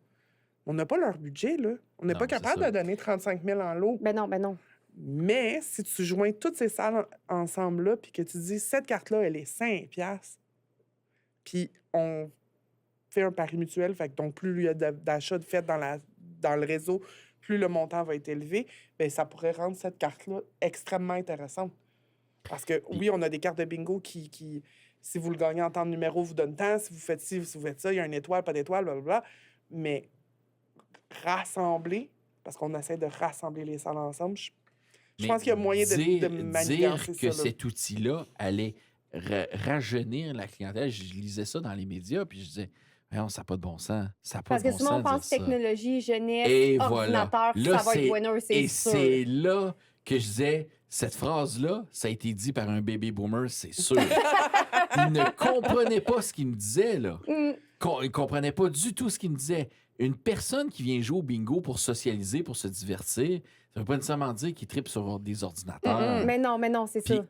On n'a pas leur budget, là. On n'est Non, pas c'est capable ça. de donner 35 000 en lot. Ben non. Mais si tu joins toutes ces salles ensemble, là, puis que tu dis, cette carte-là, elle est 5 $, puis on fait un pari mutuel, fait que donc plus il y a d'achats de fait dans le réseau, plus le montant va être élevé, bien, ça pourrait rendre cette carte-là extrêmement intéressante. Parce que, oui, on a des cartes de bingo qui si vous le gagnez en temps de numéro, vous donne tant, si vous faites ci, si vous faites ça, il y a une étoile, pas d'étoile, blablabla. Mais rassembler, parce qu'on essaie de rassembler les salles ensemble, je Mais pense qu'il y a moyen de dire manigancer que ça. Là. cet outil-là allait rajeunir la clientèle, je lisais ça dans les médias, puis je disais, voyons, ça n'a pas de bon sens. Ça n'a pas Parce de que bon souvent, on sens de pense dire ça. technologie, jeunesse, Et voilà. ordinateur, puis Là, ça va être winner, c'est Et sûr. c'est là que je disais, cette phrase-là, ça a été dit par un baby boomer, c'est sûr. Il ne comprenait pas ce qu'il me disait, là. Il comprenait pas du tout ce qu'il me disait. Une personne qui vient jouer au bingo pour socialiser, pour se divertir, ça veut pas nécessairement dire qu'il tripe sur des ordinateurs. Mais non, c'est Puis, ça.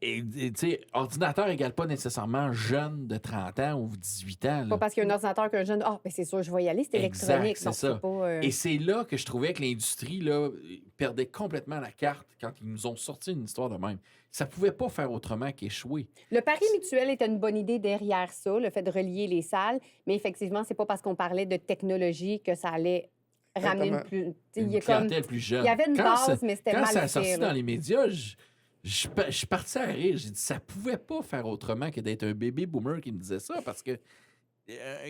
Et tu sais, ordinateur égale pas nécessairement jeune de 30 ans ou 18 ans. là. Pas parce qu'il y a un ordinateur qu'un jeune. Ah, ben c'est sûr, je vais y aller, c'est Exact, électronique. c'est Non, ça. pas, Et c'est là que je trouvais que l'industrie là, perdait complètement la carte quand ils nous ont sorti une histoire de même. Ça pouvait pas faire autrement qu'échouer. Le pari mutuel était une bonne idée derrière ça, le fait de relier les salles, mais effectivement, c'est pas parce qu'on parlait de technologie que ça allait ramener une Exactement. plus. Il Une y a comme. clientèle plus jeune. Il y avait une Quand base, mais c'était Quand mal ça a fait. sorti là. dans les médias, je suis parti à rire. J'ai dit, ça pouvait pas faire autrement que d'être un bébé boomer qui me disait ça, parce que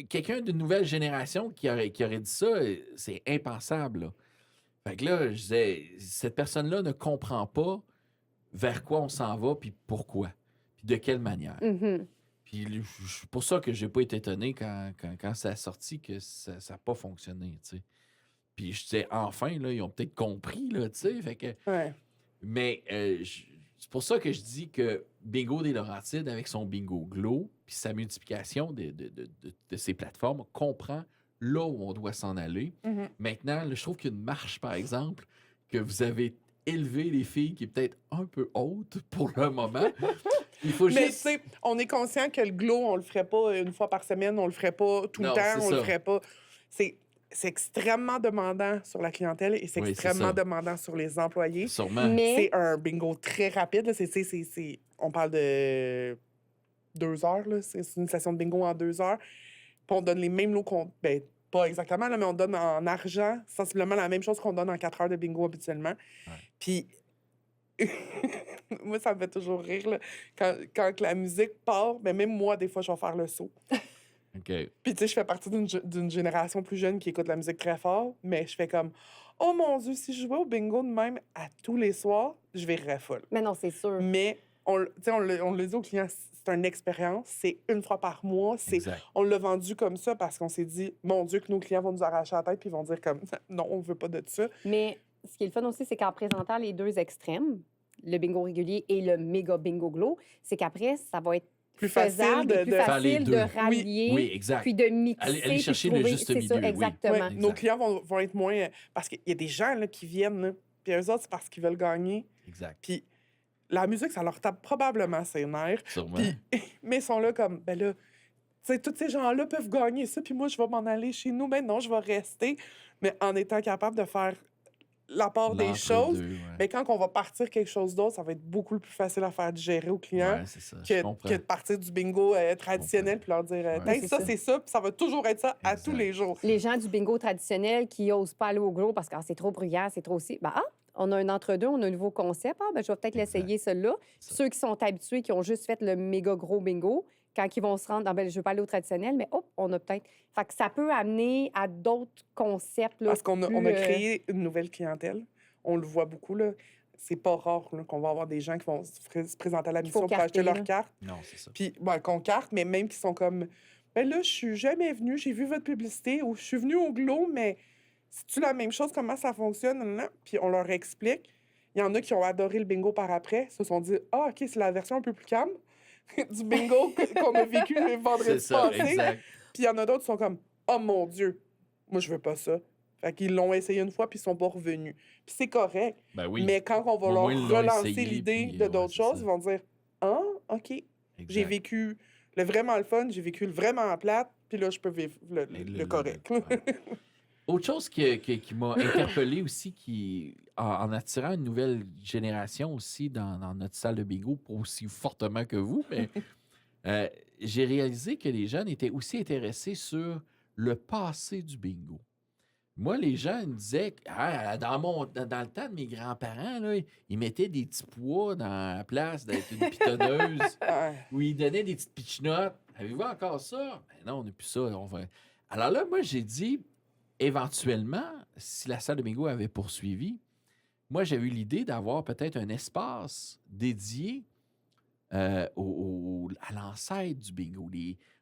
quelqu'un d'une nouvelle génération qui aurait dit ça, c'est impensable. Là. Fait que là, je disais, cette personne-là ne comprend pas vers quoi on s'en va, puis pourquoi, puis de quelle manière. Mhm. Puis c'est pour ça que j'ai pas été étonné quand ça a sorti que ça n'a pas fonctionné, tu sais. Puis je disais, enfin, là, ils ont peut-être compris, là, tu sais. Fait que... Ouais. Mais c'est pour ça que je dis que Bingo des Laurentides, avec son Bingo Glow, puis sa multiplication de ses plateformes, comprend là où on doit s'en aller. Mhm. Maintenant, là, je trouve qu'il y a une marche, par exemple, que vous avez élevé les filles qui est peut-être un peu haute pour le moment. Il faut Mais tu juste... sais, on est conscient que le glow, on le ferait pas une fois par semaine, on le ferait pas tout Non, le temps, c'est on le ça. ferait pas. C'est extrêmement demandant sur la clientèle et c'est Oui, c'est extrêmement ça. demandant sur les employés. Sûrement. Mais C'est un bingo très rapide. Là. On parle de 2 heures. Là. C'est une session de bingo en 2 heures. Puis on donne les mêmes lots qu'on... Ben, pas exactement, là, mais on donne en argent sensiblement la même chose qu'on donne en 4 heures de bingo habituellement. Ouais. Puis... moi, ça me fait toujours rire. Là. Quand la musique part, ben, même moi, des fois, je vais faire le saut. OK. Puis, tu sais, je fais partie d'une génération plus jeune qui écoute la musique très fort, mais je fais comme, oh mon Dieu, si je jouais au bingo de même à tous les soirs, je vais folle. non, c'est sûr. Mais, on le dit aux clients, c'est une expérience, c'est une fois par mois, Exact. on l'a vendu comme ça parce qu'on s'est dit, mon Dieu, que nos clients vont nous arracher la tête puis ils vont dire comme, non, on veut pas de ça. Mais ce qui est le fun aussi, c'est qu'en présentant les deux extrêmes, le bingo régulier et le méga bingo glow, c'est qu'après, ça va être Plus facile faisable et plus faire les facile deux. de rallier, Oui, exact. puis de mixer, Aller puis de chercher le trouver- juste c'est ça, milieu, oui. exactement. Ouais, nos Exact. clients vont être moins... parce qu'il y a des gens là, qui viennent, là, puis eux autres, c'est parce qu'ils veulent gagner. Exact. Puis la musique, ça leur tape probablement ses nerfs. Sûrement. Puis, mais ils sont là comme, ben là, tu sais, tous ces gens-là peuvent gagner ça, puis moi, je vais m'en aller chez nous. Ben non, je vais rester. Mais en étant capable de faire la part des choses, L'entre-deux, ouais. mais quand on va partir quelque chose d'autre, ça va être beaucoup plus facile à faire digérer aux clients Ouais, c'est ça. Je comprends. que de partir du bingo traditionnel puis leur dire, Ouais. Tiens, C'est ça, ça. c'est ça, puis ça va toujours être ça à Exact. tous les jours. Les gens du bingo traditionnel qui n'osent pas aller au gros parce que c'est trop bruyant, c'est trop aussi. Ben, on a un entre-deux, on a un nouveau concept. Ben, je vais peut-être Exact. l'essayer, celui-là. Ça. Ceux qui sont habitués, qui ont juste fait le méga gros bingo, quand ils vont se rendre, ben, je veux pas aller au traditionnel, mais hop, on a peut-être. Fait que ça peut amener à d'autres concepts. Là, Parce qu'on a, on a plus, créé une nouvelle clientèle. On le voit beaucoup, là. C'est pas rare là, qu'on va avoir des gens qui vont se présenter à la Qu'il faut mission pour acheter carter, leur là. carte. Non, c'est ça. Puis, qu'on carte, mais même qui sont comme, ben là, je suis jamais venue, j'ai vu votre publicité, ou je suis venue au Glow, mais C'est-tu la même chose, comment ça fonctionne? Nanana? Puis on leur explique. Il y en a qui ont adoré le bingo par après, se sont dit, ah, OK, c'est la version un peu plus calme du bingo qu'on a vécu le C'est vendredi ça, passé. exact. Puis il y en a d'autres qui sont comme, oh mon Dieu, moi, je veux pas ça. Fait qu'ils l'ont essayé une fois, puis ils sont pas revenus. Puis c'est correct. Ben oui, Mais quand on va Au leur moins, ils l'ont relancer essayé, l'idée puis, de ouais, d'autres c'est choses, ça. ils vont dire, ah, OK, j'ai exact. vécu le vraiment le fun, j'ai vécu le vraiment plate, puis là, je peux vivre le correct. ouais. Autre chose qui m'a interpellé aussi, en attirant une nouvelle génération aussi dans notre salle de bingo, pas aussi fortement que vous, mais j'ai réalisé que les jeunes étaient aussi intéressés sur le passé du bingo. Moi, les gens ils me disaient que dans le temps de mes grands-parents, là, ils mettaient des petits pois dans la place d'être une pitonneuse, Ah, où ils donnaient des petites pitchnottes. Avez-vous encore ça? Ben non, on n'a plus ça. Alors là, moi, j'ai dit, éventuellement, si la salle de bingo avait poursuivi, moi, j'ai eu l'idée d'avoir peut-être un espace dédié à l'ancêtre du bingo.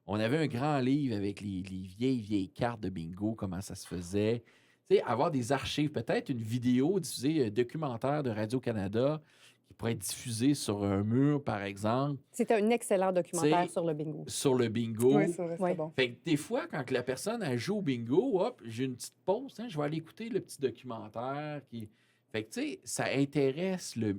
On avait un grand livre avec les vieilles cartes de bingo, comment ça se faisait. Tu sais, avoir des archives, peut-être une vidéo diffusée, documentaire de Radio-Canada qui pourrait être diffusée sur un mur, par exemple, C'était un excellent documentaire C'est- sur le bingo. sur le bingo. oui, c'est vrai, Ouais. c'est bon. Fait que des fois, quand que la personne elle joue au bingo, hop, j'ai une petite pause, hein, je vais aller écouter le petit documentaire qui. Fait que, tu sais, ça intéresse le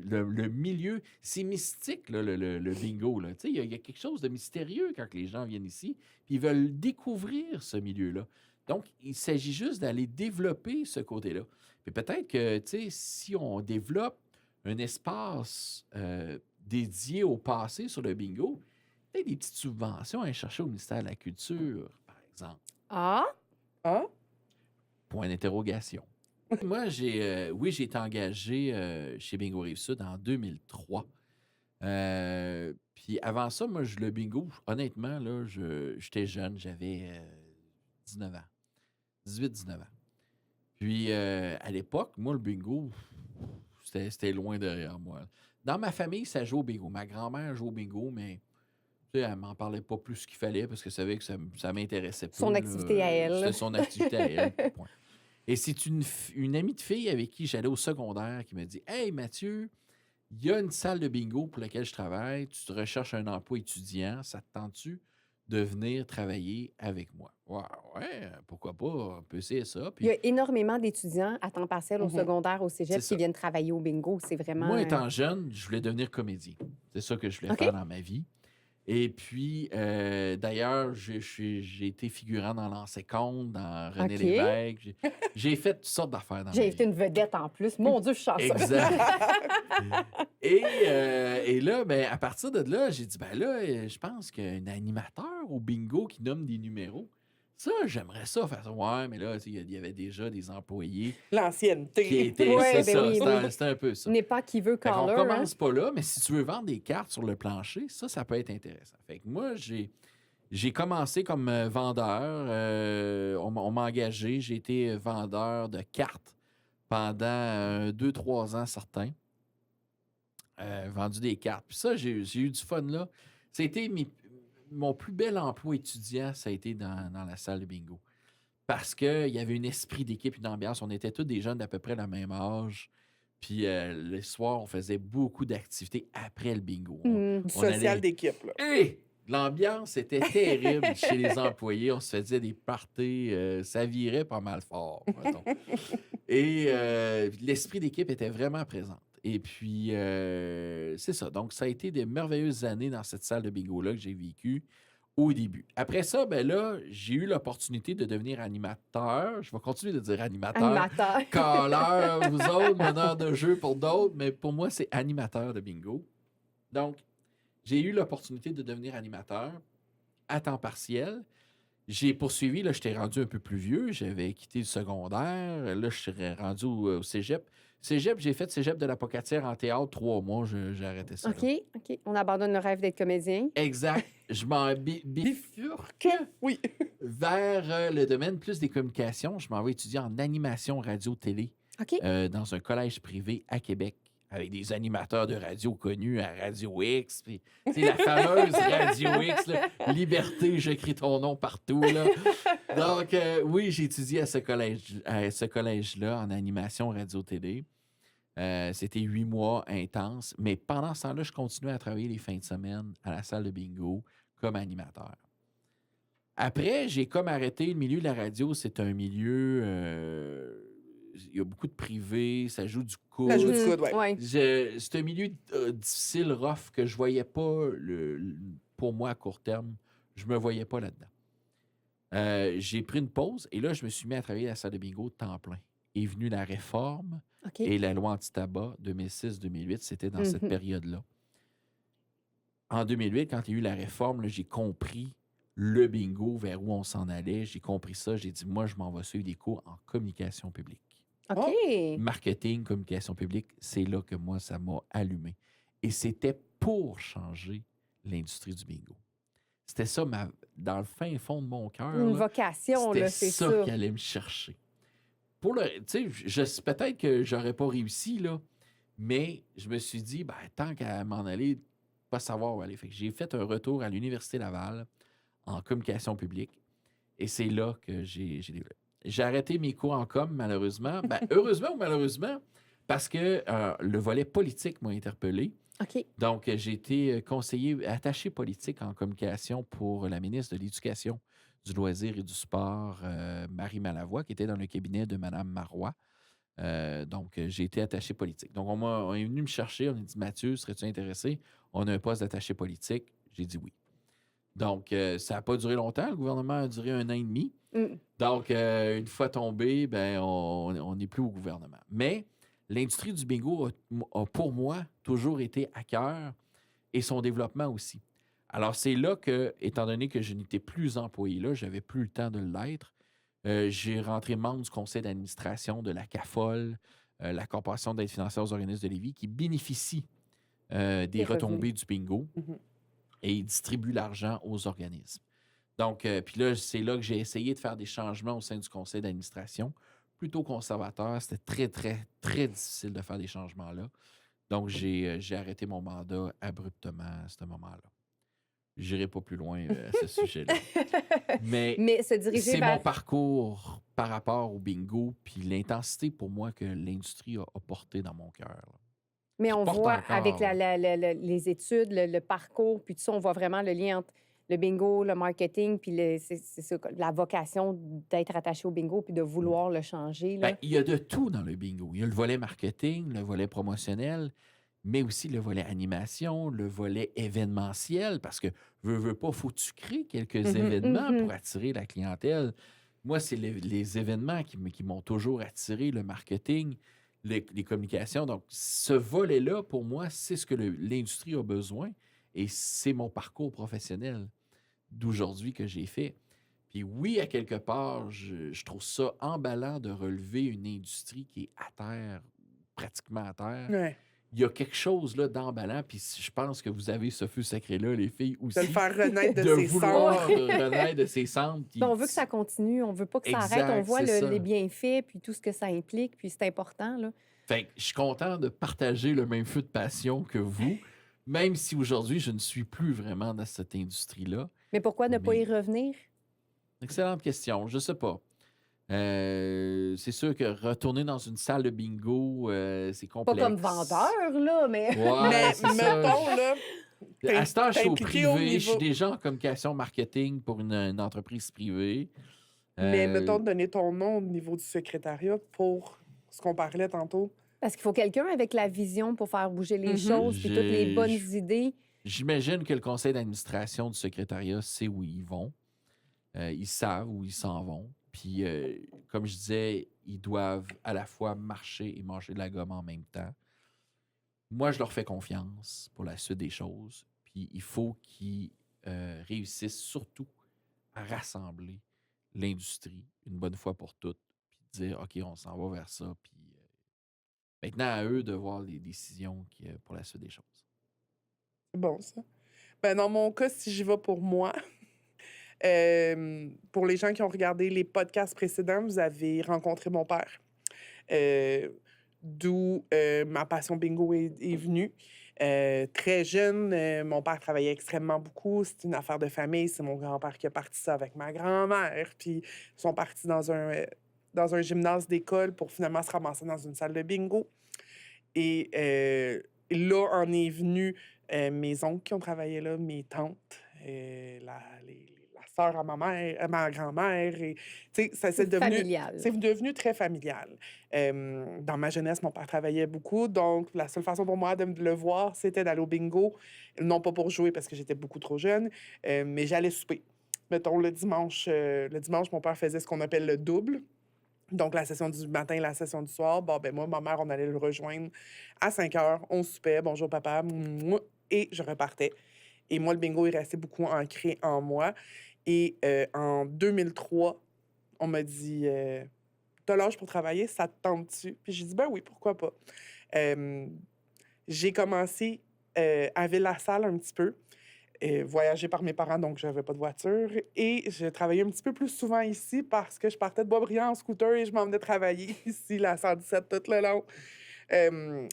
milieu. C'est mystique, là, le bingo. Tu sais, il y a quelque chose de mystérieux quand que les gens viennent ici, puis ils veulent découvrir ce milieu-là. Donc, il s'agit juste d'aller développer ce côté-là. Puis peut-être que, tu sais, si on développe un espace dédié au passé sur le bingo, peut-être des petites subventions à aller chercher au ministère de la Culture, par exemple. Ah, Hein? Point d'interrogation. Moi, j'ai été engagé chez Bingo Rive-Sud en 2003. Puis avant ça, moi, le bingo, honnêtement, là, j'étais jeune, j'avais 19 ans. 18-19 ans. Puis à l'époque, moi, le bingo, c'était loin derrière moi. Dans ma famille, ça joue au bingo. Ma grand-mère joue au bingo, mais tu sais, elle m'en parlait pas plus qu'il fallait parce qu'elle savait que ça m'intéressait pas. Son là. activité à elle. C'était son activité à elle. puis point. Et c'est une amie de fille avec qui j'allais au secondaire qui me dit, Hey Mathieu, il y a une salle de bingo pour laquelle je travaille. Tu te recherches un emploi étudiant. Ça te tente-tu de venir travailler avec moi? Ouais, pourquoi pas? On peut essayer ça. il Puis y a énormément d'étudiants à temps partiel au Mhm. secondaire, au C'est cégep, ça. qui viennent travailler au bingo. C'est vraiment... moi, étant jeune, je voulais devenir comédien. C'est ça que je voulais OK. faire dans ma vie. Et puis, d'ailleurs, j'ai été figurant dans Lancé Compte, dans René OK. Lévesque. J'ai fait toutes sortes d'affaires dans ma J'ai vie. invité une vedette en plus. Mon Dieu, je suis chanceuse. Exact. Et là, ben, à partir de là, j'ai dit, ben là, je pense qu'un animateur au bingo qui nomme des numéros, ça, j'aimerais ça faire ça. Ouais, mais là, tu sais, il y avait déjà des employés qui L'ancienneté. étaient. Ouais, C'est ben ça, oui, c'était un peu ça. N'est pas qui veut Fait qu'on caller. commence pas là, mais si tu veux vendre des cartes sur le plancher, ça peut être intéressant. Fait que moi, j'ai commencé comme vendeur. On m'a engagé. J'ai été vendeur de cartes pendant 2-3 ans certains. Vendu des cartes. Puis ça, j'ai eu du fun là. C'était mon plus bel emploi étudiant, ça a été dans la salle de bingo. Parce qu'il y avait un esprit d'équipe, une ambiance. On était tous des jeunes d'à peu près le même âge. Puis le soir, on faisait beaucoup d'activités après le bingo. Hmm. Du On allait- social d'équipe, là. Hey! L'ambiance était terrible chez les employés. On se faisait des parties. Ça virait pas mal fort, mettons. Et l'esprit d'équipe était vraiment présent. Et puis, c'est ça. Donc, ça a été des merveilleuses années dans cette salle de bingo-là que j'ai vécues au début. Après ça, ben là, j'ai eu l'opportunité de devenir animateur. Je vais continuer de dire animateur. Animateur. Caller, vous autres, meneur de jeu pour d'autres, mais pour moi, c'est animateur de bingo. Donc, j'ai eu l'opportunité de devenir animateur à temps partiel. J'ai poursuivi, là, j'étais rendu un peu plus vieux, j'avais quitté le secondaire, là, je suis rendu au cégep. Cégep, j'ai fait cégep de la Pocatière en théâtre 3 mois, j'ai arrêté ça. là. OK. On abandonne le rêve d'être comédien. Exact. Je m'en bifurque Oui. vers le domaine plus des communications. Je m'en vais étudier en animation radio-télé OK. dans un collège privé à Québec avec des animateurs de radio connus à Radio X. Puis, tu sais, la fameuse Radio X, là, Liberté, j'écris ton nom partout. Là. Donc, oui, j'ai étudié à ce collège-là en animation radio-télé. C'était 8 mois intenses, mais pendant ce temps-là, je continuais à travailler les fins de semaine à la salle de bingo comme animateur. Après, j'ai comme arrêté le milieu de la radio. C'est un milieu. Il y a beaucoup de privé, ça joue du La joue coude. du coude, ouais. Ouais. C'est un milieu difficile, rough, que je voyais pas, pour moi, à court terme. Je me voyais pas là-dedans. J'ai pris une pause et là, je me suis mis à travailler à la salle de bingo de temps plein. Est venue la réforme OK. et la loi anti-tabac 2006-2008, c'était dans cette Mhm. période-là. En 2008, quand il y a eu la réforme, là, j'ai compris le bingo, vers où on s'en allait. J'ai compris ça. J'ai dit, moi, je m'en vais suivre des cours en communication publique. OK. Marketing, communication publique, c'est là que moi, ça m'a allumé. Et c'était pour changer l'industrie du bingo. C'était ça, dans le fin fond de mon cœur. Une là, vocation, c'était là, c'est ça ça. qui allait me chercher. Peut-être que j'aurais pas réussi, là, mais je me suis dit, ben, tant qu'à m'en aller, pas savoir où aller. Fait que j'ai fait un retour à l'Université Laval en communication publique et c'est là que j'ai développé. J'ai arrêté mes cours en com, malheureusement. Ben, heureusement ou malheureusement, parce que le volet politique m'a interpellé. OK. Donc, j'ai été conseiller, attaché politique en communication pour la ministre de l'Éducation, du loisir et du sport, Marie Malavoie, qui était dans le cabinet de Mme Marois. Donc, j'ai été attaché politique. Donc, on est venu me chercher, on a dit, Mathieu, serais-tu intéressé? On a un poste d'attaché politique. J'ai dit oui. Donc, ça n'a pas duré longtemps. Le gouvernement a duré 1 an et demi. Mm. Donc, une fois tombé, ben, on n'est plus au gouvernement. Mais l'industrie du bingo a, pour moi, toujours été à cœur et son développement aussi. Alors, c'est là que, étant donné que je n'étais plus employé là, je n'avais plus le temps de l'être, j'ai rentré membre du conseil d'administration de la CAFOL, la Corporation d'aide financière aux organismes de Lévis, qui bénéficie des Des revenus. retombées du bingo Mhm. et il distribue l'argent aux organismes. Donc, puis là, c'est là que j'ai essayé de faire des changements au sein du conseil d'administration. Plutôt conservateur, c'était très, très, très difficile de faire des changements-là. Donc, j'ai arrêté mon mandat abruptement à ce moment-là. Je n'irai pas plus loin à ce sujet-là. Mais Mais se diriger c'est vers... mon parcours par rapport au bingo, puis l'intensité pour moi que l'industrie a porté dans mon cœur. là. Mais Qui on porte voit encore, avec là. les études, le parcours, puis tout ça, on voit vraiment le lien entre le bingo, le marketing, puis c'est ça, la vocation d'être attaché au bingo, puis de vouloir le changer. Là. Ben, il y a de tout dans le bingo. Il y a le volet marketing, le volet promotionnel, mais aussi le volet animation, le volet événementiel, parce que veux pas, faut que tu crées quelques Mhm, événements mhm. pour attirer la clientèle. Moi, c'est les événements qui m'ont toujours attiré, le marketing, les communications. Donc, ce volet-là, pour moi, c'est ce que l'industrie a besoin et c'est mon parcours professionnel d'aujourd'hui que j'ai fait. Puis oui, à quelque part, je trouve ça emballant de relever une industrie qui est à terre, pratiquement à terre. Ouais. Il y a quelque chose là d'emballant, puis je pense que vous avez ce feu sacré-là, les filles De aussi, le faire renaître de de ses vouloir cendres. renaître de ses cendres. Puis on veut que ça continue, on veut pas que ça arrête, on Exact, voit c'est ça. les bienfaits, puis tout ce que ça implique, puis c'est important. Là. Fait que je suis content de partager le même feu de passion que vous, même si aujourd'hui, je ne suis plus vraiment dans cette industrie-là. Mais pourquoi ne pas y Mais revenir? excellente question, je sais pas. C'est sûr que retourner dans une salle de bingo, c'est Pas complexe. comme vendeur, là, mais... Ouais, Mais c'est ça. mettons, là, À ce temps, je t'es suis au impliqué au privé, je suis niveau... déjà en communication marketing pour une entreprise privée. Mais Euh, mettons, donner ton nom au niveau du secrétariat pour ce qu'on parlait tantôt. Parce qu'il faut quelqu'un avec la vision pour faire bouger les Mhm. choses, puis toutes les j'ai- bonnes j- idées. J'imagine que le conseil d'administration du secrétariat sait où ils vont. Ils savent où ils s'en vont. Puis, comme je disais, ils doivent à la fois marcher et manger de la gomme en même temps. Moi, je leur fais confiance pour la suite des choses. Puis, il faut qu'ils réussissent surtout à rassembler l'industrie une bonne fois pour toutes. Puis dire, OK, on s'en va vers ça. Puis, maintenant, à eux de voir les décisions pour la suite des choses. C'est bon, ça. Ben, dans mon cas, si j'y vais pour moi, pour les gens qui ont regardé les podcasts précédents, vous avez rencontré mon père. D'où ma passion bingo est venue. Très jeune, mon père travaillait extrêmement beaucoup. C'est une affaire de famille. C'est mon grand-père qui a parti ça avec ma grand-mère. Puis ils sont partis dans un gymnase d'école pour finalement se ramasser dans une salle de bingo. Et là, en est venu mes oncles qui ont travaillé là, mes tantes, la sœur à ma grand-mère. Et, tu sais, C'est familial. c'est devenu très familial. Dans ma jeunesse, mon père travaillait beaucoup, donc la seule façon pour moi de le voir, c'était d'aller au bingo. Non pas pour jouer parce que j'étais beaucoup trop jeune, mais j'allais souper. Mettons, le dimanche, mon père faisait ce qu'on appelle le double. Donc, la session du matin et la session du soir, bon, ben moi, ma mère, on allait le rejoindre à 5 heures. On soupait, bonjour papa, mouah, et je repartais. Et moi, le bingo est resté beaucoup ancré en moi. Et en 2003, on m'a dit t'as l'âge pour travailler, ça te tente-tu? Puis j'ai dit ben oui, pourquoi pas. Euh, j'ai commencé à Ville-la-Salle un petit peu, voyagé par mes parents, donc j'avais pas de voiture. Et je travaillais un petit peu plus souvent ici parce que je partais de Boisbriand en scooter et je m'en venais travailler ici, la 117, tout le long.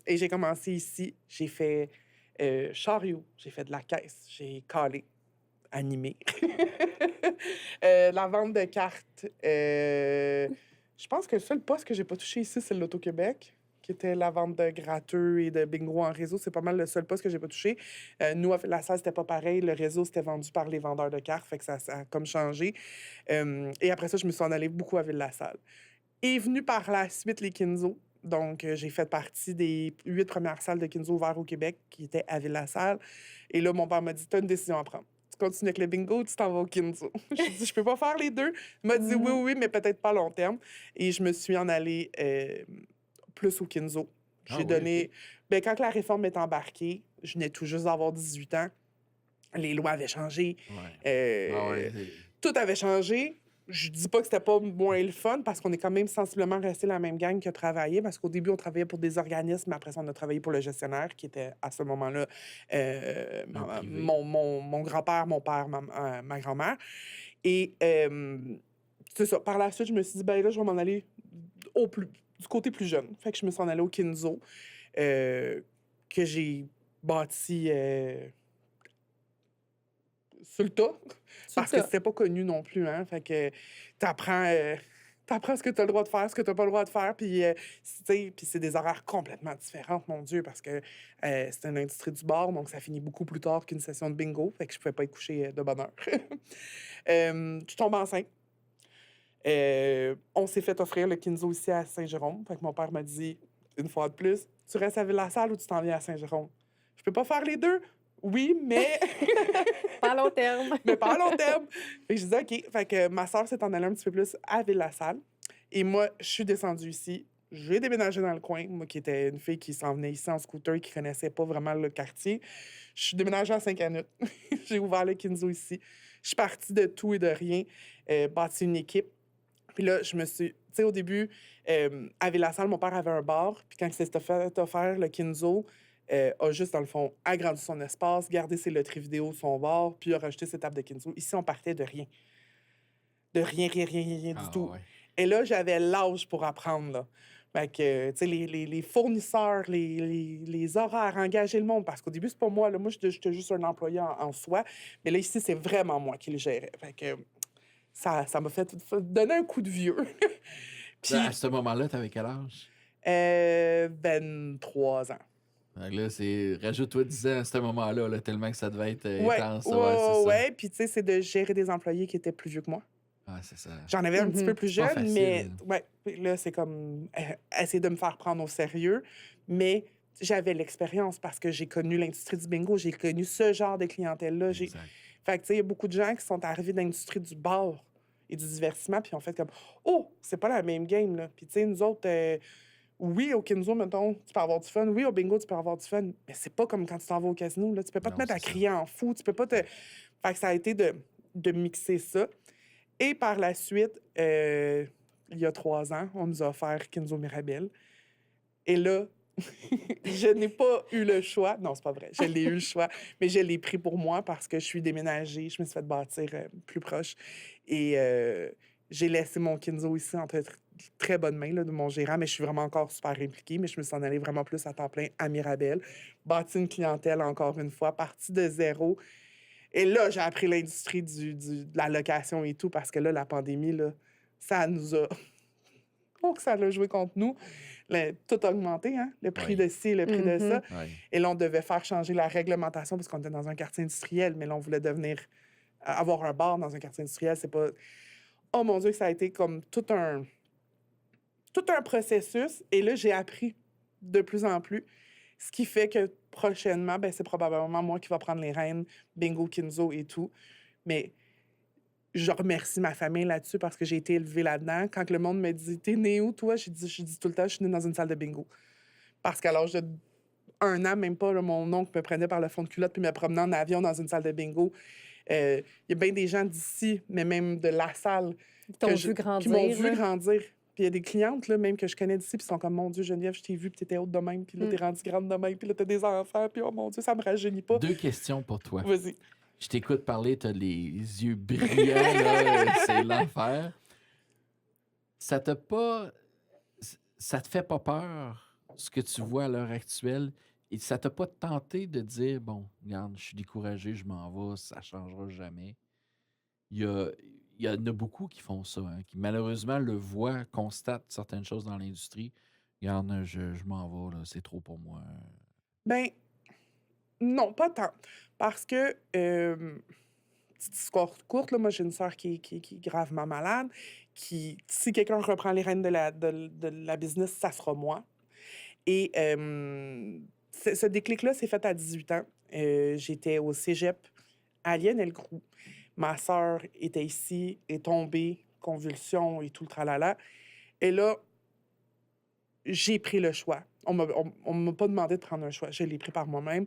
Et j'ai commencé ici. J'ai fait chariot, j'ai fait de la caisse, j'ai calé, animé. La vente de cartes. Je pense que le seul poste que j'ai pas touché ici, c'est l'Auto-Québec, qui était la vente de gratteux et de bingo en réseau. C'est pas mal le seul poste que j'ai pas touché. Nous, la salle, c'était pas pareil. Le réseau, c'était vendu par les vendeurs de cartes, fait que ça a comme changé. Et après ça, je me suis en allée beaucoup à Ville-la-Salle. Est venu par la suite les Kinzo. Donc, j'ai fait partie des 8 premières salles de Kinzo ouvertes au Québec qui étaient à Ville-la-Salle. Et là, mon père m'a dit, t'as une décision à prendre. Tu continues avec le bingo, tu t'en vas au Kinzo. J'ai dit, je peux pas faire les deux. Il m'a dit, oui, oui, mais peut-être pas à long terme. Et je me suis en allée plus au Kinzo. Ah J'ai oui, donné... OK. Ben, quand la réforme est embarquée, je venais tout juste d'avoir 18 ans. Les lois avaient changé. Ouais. Ah ouais, Tout avait changé. Je dis pas que c'était pas moins le fun parce qu'on est quand même sensiblement resté la même gang qui a travaillé parce qu'au début, on travaillait pour des organismes, mais après ça, on a travaillé pour le gestionnaire qui était à ce moment-là un privé. mon grand-père, mon père, ma grand-mère. Et c'est ça. Par la suite, je me suis dit, ben là, je vais m'en aller du côté plus jeune. Fait que je me suis en allée au Kinzo que j'ai bâti sur le tas, parce que c'était pas connu non plus, hein. Fait que t'apprends, t'apprends ce que t'as le droit de faire, ce que t'as pas le droit de faire, puis tu sais, puis c'est des horaires complètement différents, mon Dieu, parce que c'est une industrie du bar, donc ça finit beaucoup plus tard qu'une session de bingo, fait que je pouvais pas y coucher de bonne heure. Je tombe enceinte. On s'est fait offrir le Kinzo ici à Saint-Jérôme, fait que mon père m'a dit, une fois de plus, tu restes à Ville-la-Salle ou tu t'en viens à Saint-Jérôme? Je peux pas faire les deux? Oui, mais... Pas à long terme. mais pas à long terme. Fait que je disais, OK. Fait que ma soeur s'est en allée un petit peu plus à Ville-la-Salle. Et moi, je suis descendue ici. J'ai déménagé dans le coin. Moi, qui étais une fille qui s'en venait ici en scooter et qui connaissait pas vraiment le quartier. Je suis déménagée à Saint-Canut. J'ai ouvert le Kinzo ici. Je suis partie de tout et de rien, bâti une équipe. Puis là, je me suis... Tu sais, au début, à Ville-la-Salle, mon père avait un bar. Puis quand il s'est offert le Kinzo, a juste, dans le fond, agrandi son espace, gardé ses loteries vidéo, son bar, puis a rajouté ses tables de Kinzo. Ici, on partait de rien. De rien, rien, rien, rien, rien du Ah tout. ouais. Et là, j'avais l'âge pour apprendre, là. Fait que, tu sais, les fournisseurs, les horaires, engager le monde. Parce qu'au début, c'est pas moi, là. Moi, j'étais juste un employé en soi. Mais là, ici, c'est vraiment moi qui le gérais. Fait que ça m'a fait donner un coup de vieux. Puis, Là, à ce moment-là, t'avais quel âge? 23 ans. Donc là, rajoute-toi 10 ans à ce moment-là, là, tellement que ça devait être Ouais, intense. ouais, Ouais, c'est ça. ouais. Puis, tu sais, c'est de gérer des employés qui étaient plus vieux que moi. Ah, c'est ça. J'en avais un petit peu plus C'est pas jeune, mais facile. ouais, là, c'est comme essayer de me faire prendre au sérieux. Mais j'avais l'expérience parce que j'ai connu l'industrie du bingo, j'ai connu ce genre de clientèle-là. Exact. Fait que, tu sais, il y a beaucoup de gens qui sont arrivés de l'industrie du bar et du divertissement, puis ont fait comme oh, c'est pas la même game, là. Puis, tu sais, nous autres, oui, au Kinzo, mettons, tu peux avoir du fun. Oui, au bingo, tu peux avoir du fun. Mais c'est pas comme quand tu t'en vas au casino, là. Tu peux pas te Non, mettre à c'est ça. crier en fou. Tu peux pas te. Fait que ça a été de mixer ça. Et par la suite, il y a 3 ans, on nous a offert Kinzo Mirabel. Et là, je n'ai pas eu le choix. Non, c'est pas vrai. Je l'ai eu le choix, mais je l'ai pris pour moi parce que je suis déménagée. Je me suis fait bâtir plus proche. Et j'ai laissé mon Kinzo ici entre très bonnes mains là, de mon gérant, mais je suis vraiment encore super impliquée, mais je me suis en allée vraiment plus à temps plein à Mirabel. Bâti une clientèle, encore une fois, partie de zéro. Et là, j'ai appris l'industrie de la location et tout, parce que là, la pandémie, là, ça nous a... Oh, que ça a joué contre nous. Tout a augmenté, hein? Le prix Oui. de ci, le prix de ça. Oui. Et là, on devait faire changer la réglementation parce qu'on était dans un quartier industriel, mais là, on voulait avoir un bar dans un quartier industriel. C'est pas... Oh mon Dieu, ça a été comme tout un processus. Et là, j'ai appris de plus en plus. Ce qui fait que prochainement, ben, c'est probablement moi qui va prendre les rênes, Bingo, Kinzo et tout. Mais je remercie ma famille là-dessus parce que j'ai été élevée là-dedans. Quand le monde me dit « T'es né où, toi? » je dis tout le temps « Je suis née dans une salle de bingo. » Parce qu'à l'âge de 1 an, même pas, là, mon oncle me prenait par le fond de culotte puis me promenait en avion dans une salle de bingo. Il y a bien des gens d'ici, mais même de la salle, Qui t'ont que vu qui grandir. m'ont vu là. grandir. Puis il y a des clientes, là, même que je connais d'ici, puis sont comme « Mon Dieu, Geneviève, je t'ai vue, puis t'étais haute de même, puis là, t'es rendue grande de même, puis là, t'as des enfants, puis oh mon Dieu, ça me rajeunit pas. » 2 questions pour toi. Vas-y. Je t'écoute parler, t'as les yeux brillants, là, c'est l'enfer. Ça te fait pas peur, ce que tu vois à l'heure actuelle? Et ça t'a pas tenté de dire, bon, regarde, je suis découragé, je m'en vais, ça changera jamais? Il y en a beaucoup qui font ça, hein, qui malheureusement le voient, constatent certaines choses dans l'industrie. Regarde, je m'en vais, là, c'est trop pour moi. Ben, non, pas tant. Parce que, petite histoire courte, là, moi, j'ai une sœur qui est gravement malade, si quelqu'un reprend les rênes de la business, ça sera moi. Et ce déclic-là s'est fait à 18 ans. J'étais au cégep à Lionel-Groux. Ma sœur était ici, est tombée, convulsion et tout le tralala. Et là, j'ai pris le choix. On m'a pas demandé de prendre un choix. Je l'ai pris par moi-même.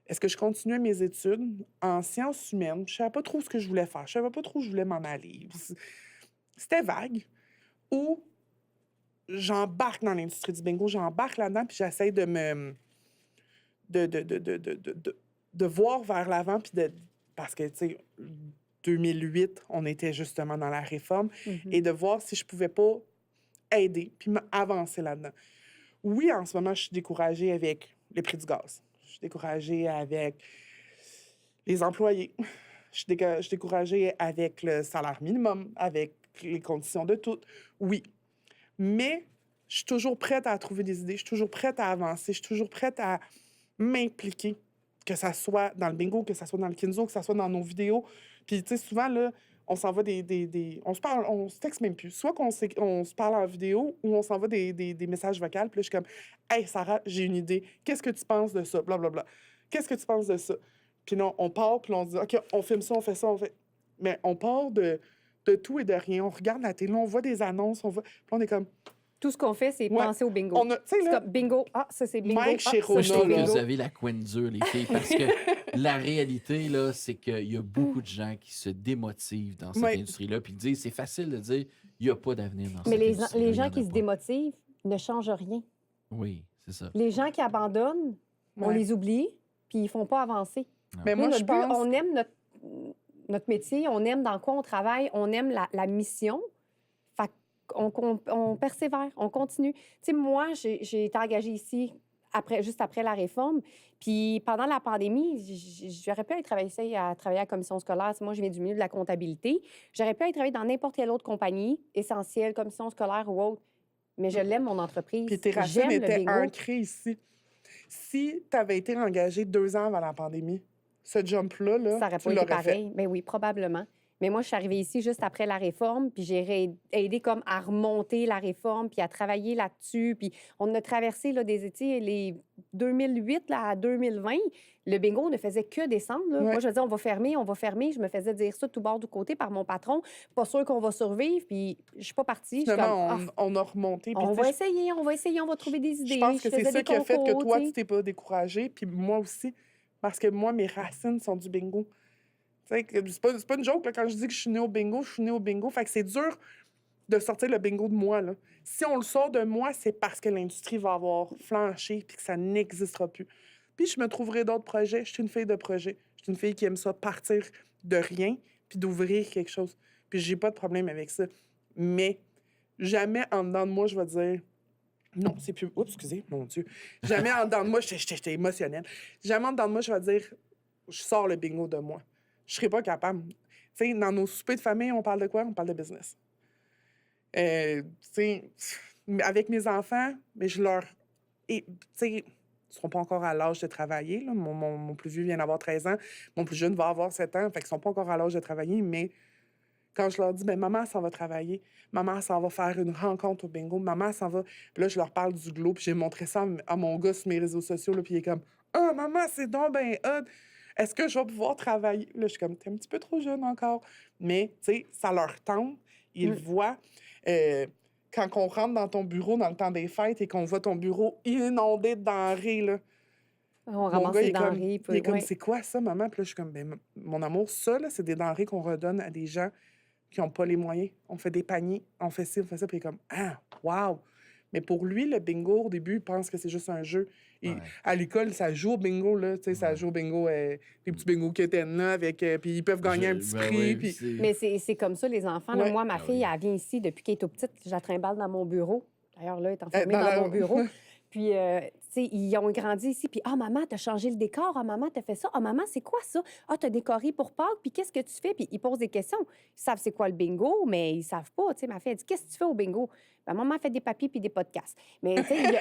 Est-ce que je continuais mes études en sciences humaines? Je savais pas trop ce que je voulais faire. Je savais pas trop où je voulais m'en aller. C'était vague. Ou j'embarque dans l'industrie du bingo, j'embarque là-dedans, puis j'essaie de me... de voir vers l'avant, puis parce que, tu sais, 2008, on était justement dans la réforme, et de voir si je pouvais pas aider, puis avancer là-dedans. Oui, en ce moment, je suis découragée avec le prix du gaz. Je suis découragée avec les employés. Je suis découragée avec le salaire minimum, avec les conditions de tout. Oui. Mais je suis toujours prête à trouver des idées, je suis toujours prête à avancer, je suis toujours prête à m'impliquer, que ça soit dans le bingo, que ça soit dans le Kinzo, que ça soit dans nos vidéos. Puis, tu sais, souvent, là, on s'envoie on se parle, on se texte même plus. Soit on se parle en vidéo ou on s'envoie des messages vocaux. Puis là, je suis comme « Hey, Sarah, j'ai une idée. Qu'est-ce que tu penses de ça? Blablabla. Qu'est-ce que tu penses de ça? » Puis non, on part, puis on se dit « OK, on filme ça, on fait ça, on fait... » Mais on part de tout et de rien. On regarde la télé, on voit des annonces, puis on est comme... Tout ce qu'on fait, c'est Ouais. penser au bingo. Tu sais, C'est là, comme bingo, ah, ça c'est bingo. Mike ah, chez ça, Rona, Je c'est trouve que là. vous avez la couenne dure, les filles, parce que la réalité, là, c'est qu'il y a beaucoup de gens qui se démotivent dans cette Ouais. industrie-là, puis disent, c'est facile de dire, il n'y a pas d'avenir dans Mais cette industrie. les gens qui se démotivent ne changent rien. Oui, c'est ça. Les gens qui abandonnent, on Ouais. les oublie, puis ils font pas avancer. Mais Nous, moi, je notre but, pense... on aime notre métier, on aime dans quoi on travaille, on aime la mission. Fait on persévère, on continue. Tu sais, moi, j'ai été engagée ici juste après la réforme. Puis pendant la pandémie, j'aurais pu aller travailler à la commission scolaire. Tu sais, moi, je viens du milieu de la comptabilité. J'aurais pu aller travailler dans n'importe quelle autre compagnie, essentielle, commission scolaire ou autre. Mais je l'aime, mon entreprise. Puis tes racines J'aime le étaient bingo. ancrées ici. Si tu avais été engagé 2 ans avant la pandémie, ce jump-là, là, Ça aurait tu pas été l'aurais fait. pareil. Mais oui, probablement. Mais moi, je suis arrivée ici juste après la réforme, puis j'ai aidé comme à remonter la réforme, puis à travailler là-dessus. Puis on a traversé là, les 2008 là, à 2020. Le bingo ne faisait que descendre. Là. Ouais. Moi, je disais, on va fermer, on va fermer. Je me faisais dire ça de tout bord, du côté par mon patron. Pas sûr qu'on va survivre, puis je suis pas partie. Je suis Finalement, comme, on a remonté. Puis, on tu sais, va essayer, on va trouver des idées. je pense que c'est faisais ça des qui a fait que concours, toi, tu tu sais. t'es pas découragé, puis moi aussi. Parce que moi, mes racines sont du bingo. Tu sais, c'est pas une joke, là, quand je dis que je suis née au bingo, je suis née au bingo. Fait que c'est dur de sortir le bingo de moi, là. Si on le sort de moi, c'est parce que l'industrie va avoir flanché puis que ça n'existera plus. Puis je me trouverai d'autres projets. Je suis une fille de projet. Je suis une fille qui aime ça, partir de rien puis d'ouvrir quelque chose. Puis j'ai pas de problème avec ça. Mais jamais en dedans de moi, je vais dire... Non, c'est plus... Oups, excusez, mon Dieu. Jamais en dedans de moi, j'étais émotionnelle. Jamais en dedans de moi, je vais dire, je sors le bingo de moi. Je serais pas capable. Tu sais, dans nos soupers de famille, on parle de quoi? On parle de business. Tu sais, avec mes enfants, mais je leur... Et, tu sais, ils ne seront pas encore à l'âge de travailler. Là. Mon plus vieux vient d'avoir 13 ans. Mon plus jeune va avoir 7 ans. Fait qu'ils ne sont pas encore à l'âge de travailler, mais quand je leur dis, ben maman s'en va travailler, maman s'en va faire une rencontre au bingo, maman s'en va... Puis là, je leur parle du globe, puis j'ai montré ça à mon gars sur mes réseaux sociaux, là, puis il est comme, « Ah, maman, c'est donc ben hot! Est-ce que je vais pouvoir travailler? » Là, je suis comme, « T'es un petit peu trop jeune encore. » Mais, tu sais, ça leur tente. Ils voient... quand on rentre dans ton bureau dans le temps des fêtes et qu'on voit ton bureau inondé de denrées, là, On mon ramasse gars, les il est comme, denrées. il est comme, Ouais. c'est quoi ça, maman? Puis là, je suis comme, ben, mon amour, ça, là, c'est des denrées qu'on redonne à des gens qui n'ont pas les moyens. On fait des paniers, on fait ci, on fait ça, puis il est comme, ah, wow! Mais pour lui, le bingo, au début, il pense que c'est juste un jeu. Ouais. À l'école, ça joue au bingo, là, tu sais, ça Ouais. joue au bingo, des petits bingos quétaines, là, avec, puis ils peuvent gagner un petit Ben prix, oui, puis... Mais c'est comme ça, les enfants. Là. Ouais. Moi, ma Ah fille, oui. elle vient ici depuis qu'elle est toute petite. Je la trimballe dans mon bureau. D'ailleurs, là, elle est enfermée dans dans la- mon bureau. Puis, tu sais, ils ont grandi ici. Puis, ah, maman, t'as changé le décor. Ah, maman, t'as fait ça. Ah, maman, c'est quoi ça? Ah, t'as décoré pour Pâques. Puis, qu'est-ce que tu fais? Puis, ils posent des questions. Ils savent c'est quoi le bingo, mais ils savent pas. Tu sais, ma fille, elle dit, qu'est-ce que tu fais au bingo? Ben, maman fait des papiers puis des podcasts. Mais, tu sais,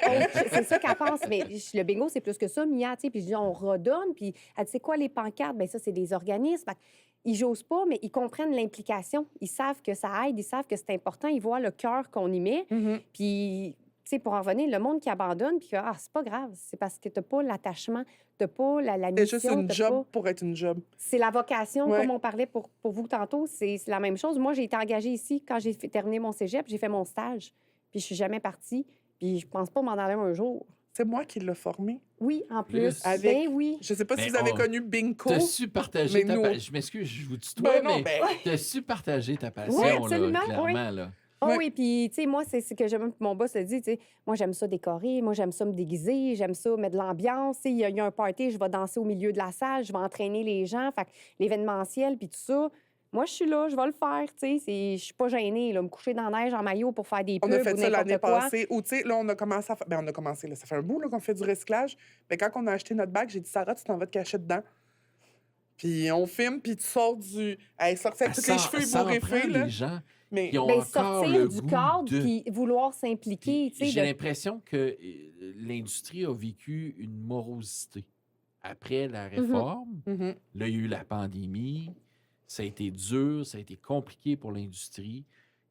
c'est ça qu'elle pense. Mais le bingo, c'est plus que ça, Mia. Tu sais, puis je dis, on redonne. Puis, elle dit, c'est quoi les pancartes? Ben ça, c'est des organismes. Fait ils n'osent pas, mais ils comprennent l'implication. Ils savent que ça aide, ils savent que c'est important. Ils voient le cœur qu'on y met. Mhm. Puis, tu sais, pour en revenir, le monde qui abandonne, puis que, ah, c'est pas grave, c'est parce que t'as pas l'attachement, t'as pas la C'est mission. juste une t'as job pas- pour être une job. C'est la vocation, Ouais. comme on parlait pour vous tantôt, c'est la même chose. Moi, j'ai été engagée ici quand j'ai terminé mon cégep, j'ai fait mon stage, puis je suis jamais partie, puis je pense pas m'en aller un jour. C'est moi qui l'ai formé. Oui, en plus. Plus. Avec- Ben oui. Je sais pas si Mais vous avez on- connu Bingo. T'as su partager mais ta nous- Je m'excuse, je vous tutoie, Ben non, mais ben... t'as su partager ta passion, Oui, là, absolument, clairement, là. Oh Ouais. oui, puis, tu sais, moi, c'est ce que j'aime, mon boss a dit, tu sais, moi, j'aime ça décorer, moi, j'aime ça me déguiser, j'aime ça mettre de l'ambiance, tu sais, il y a un party, je vais danser au milieu de la salle, je vais entraîner les gens, fait que l'événementiel, puis tout ça, moi, je suis là, je vais le faire, tu sais, je suis pas gênée, là, me coucher dans la neige en maillot pour faire des On pubs a fait ou ça l'année n'importe quoi. passée. Ou, tu sais, là, on a commencé à faire... Ben, on a commencé, là, ça fait un bout, là, qu'on fait du recyclage. Mais quand on a acheté notre bac, j'ai dit, Sarah, tu t'en vas te cacher dedans. Puis on filme, puis tu sors du... Elle sortait avec tous les cheveux Ça en prend ébouriffés, là. des gens Mais qui ont Ben, encore sortir le du goût cadre, de... puis vouloir s'impliquer, tu sais. J'ai de- l'impression que l'industrie a vécu une morosité. Après la Mm-hmm. réforme, Mhm. là, il y a eu la pandémie, ça a été dur, ça a été compliqué pour l'industrie.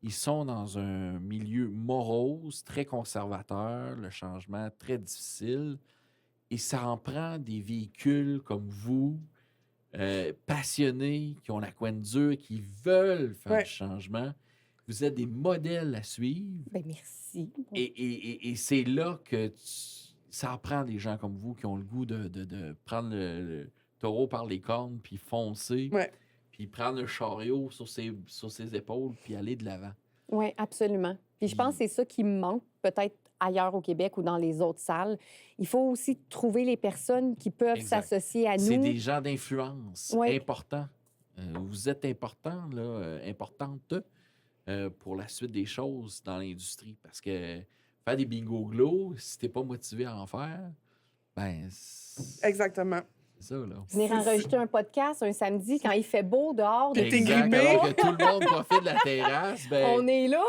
Ils sont dans un milieu morose, très conservateur, le changement très difficile. Et ça en prend des véhicules comme vous, passionnés, qui ont la couenne dure, qui veulent faire Ouais. du changement. Vous êtes des modèles à suivre. Ben, merci. Et c'est là que ça en prend des gens comme vous qui ont le goût de prendre le taureau par les cornes, puis foncer, Ouais. puis prendre le chariot sur ses épaules, puis aller de l'avant. Oui, absolument. Puis je pense que c'est ça qui me manque, peut-être ailleurs au Québec ou dans les autres salles. Il faut aussi trouver les personnes qui peuvent Exact. s'associer à C'est nous. des gens d'influence Ouais. importants. Vous êtes important, là, importante pour la suite des choses dans l'industrie. Parce que faire des bingo glow, si t'es pas motivé à en faire, ben c'est Exactement. ça, là. Venir enregistrer un podcast un samedi quand il fait beau dehors. Puis t'es Exact, grippé. alors que tout le monde profite de la terrasse, ben... On est là.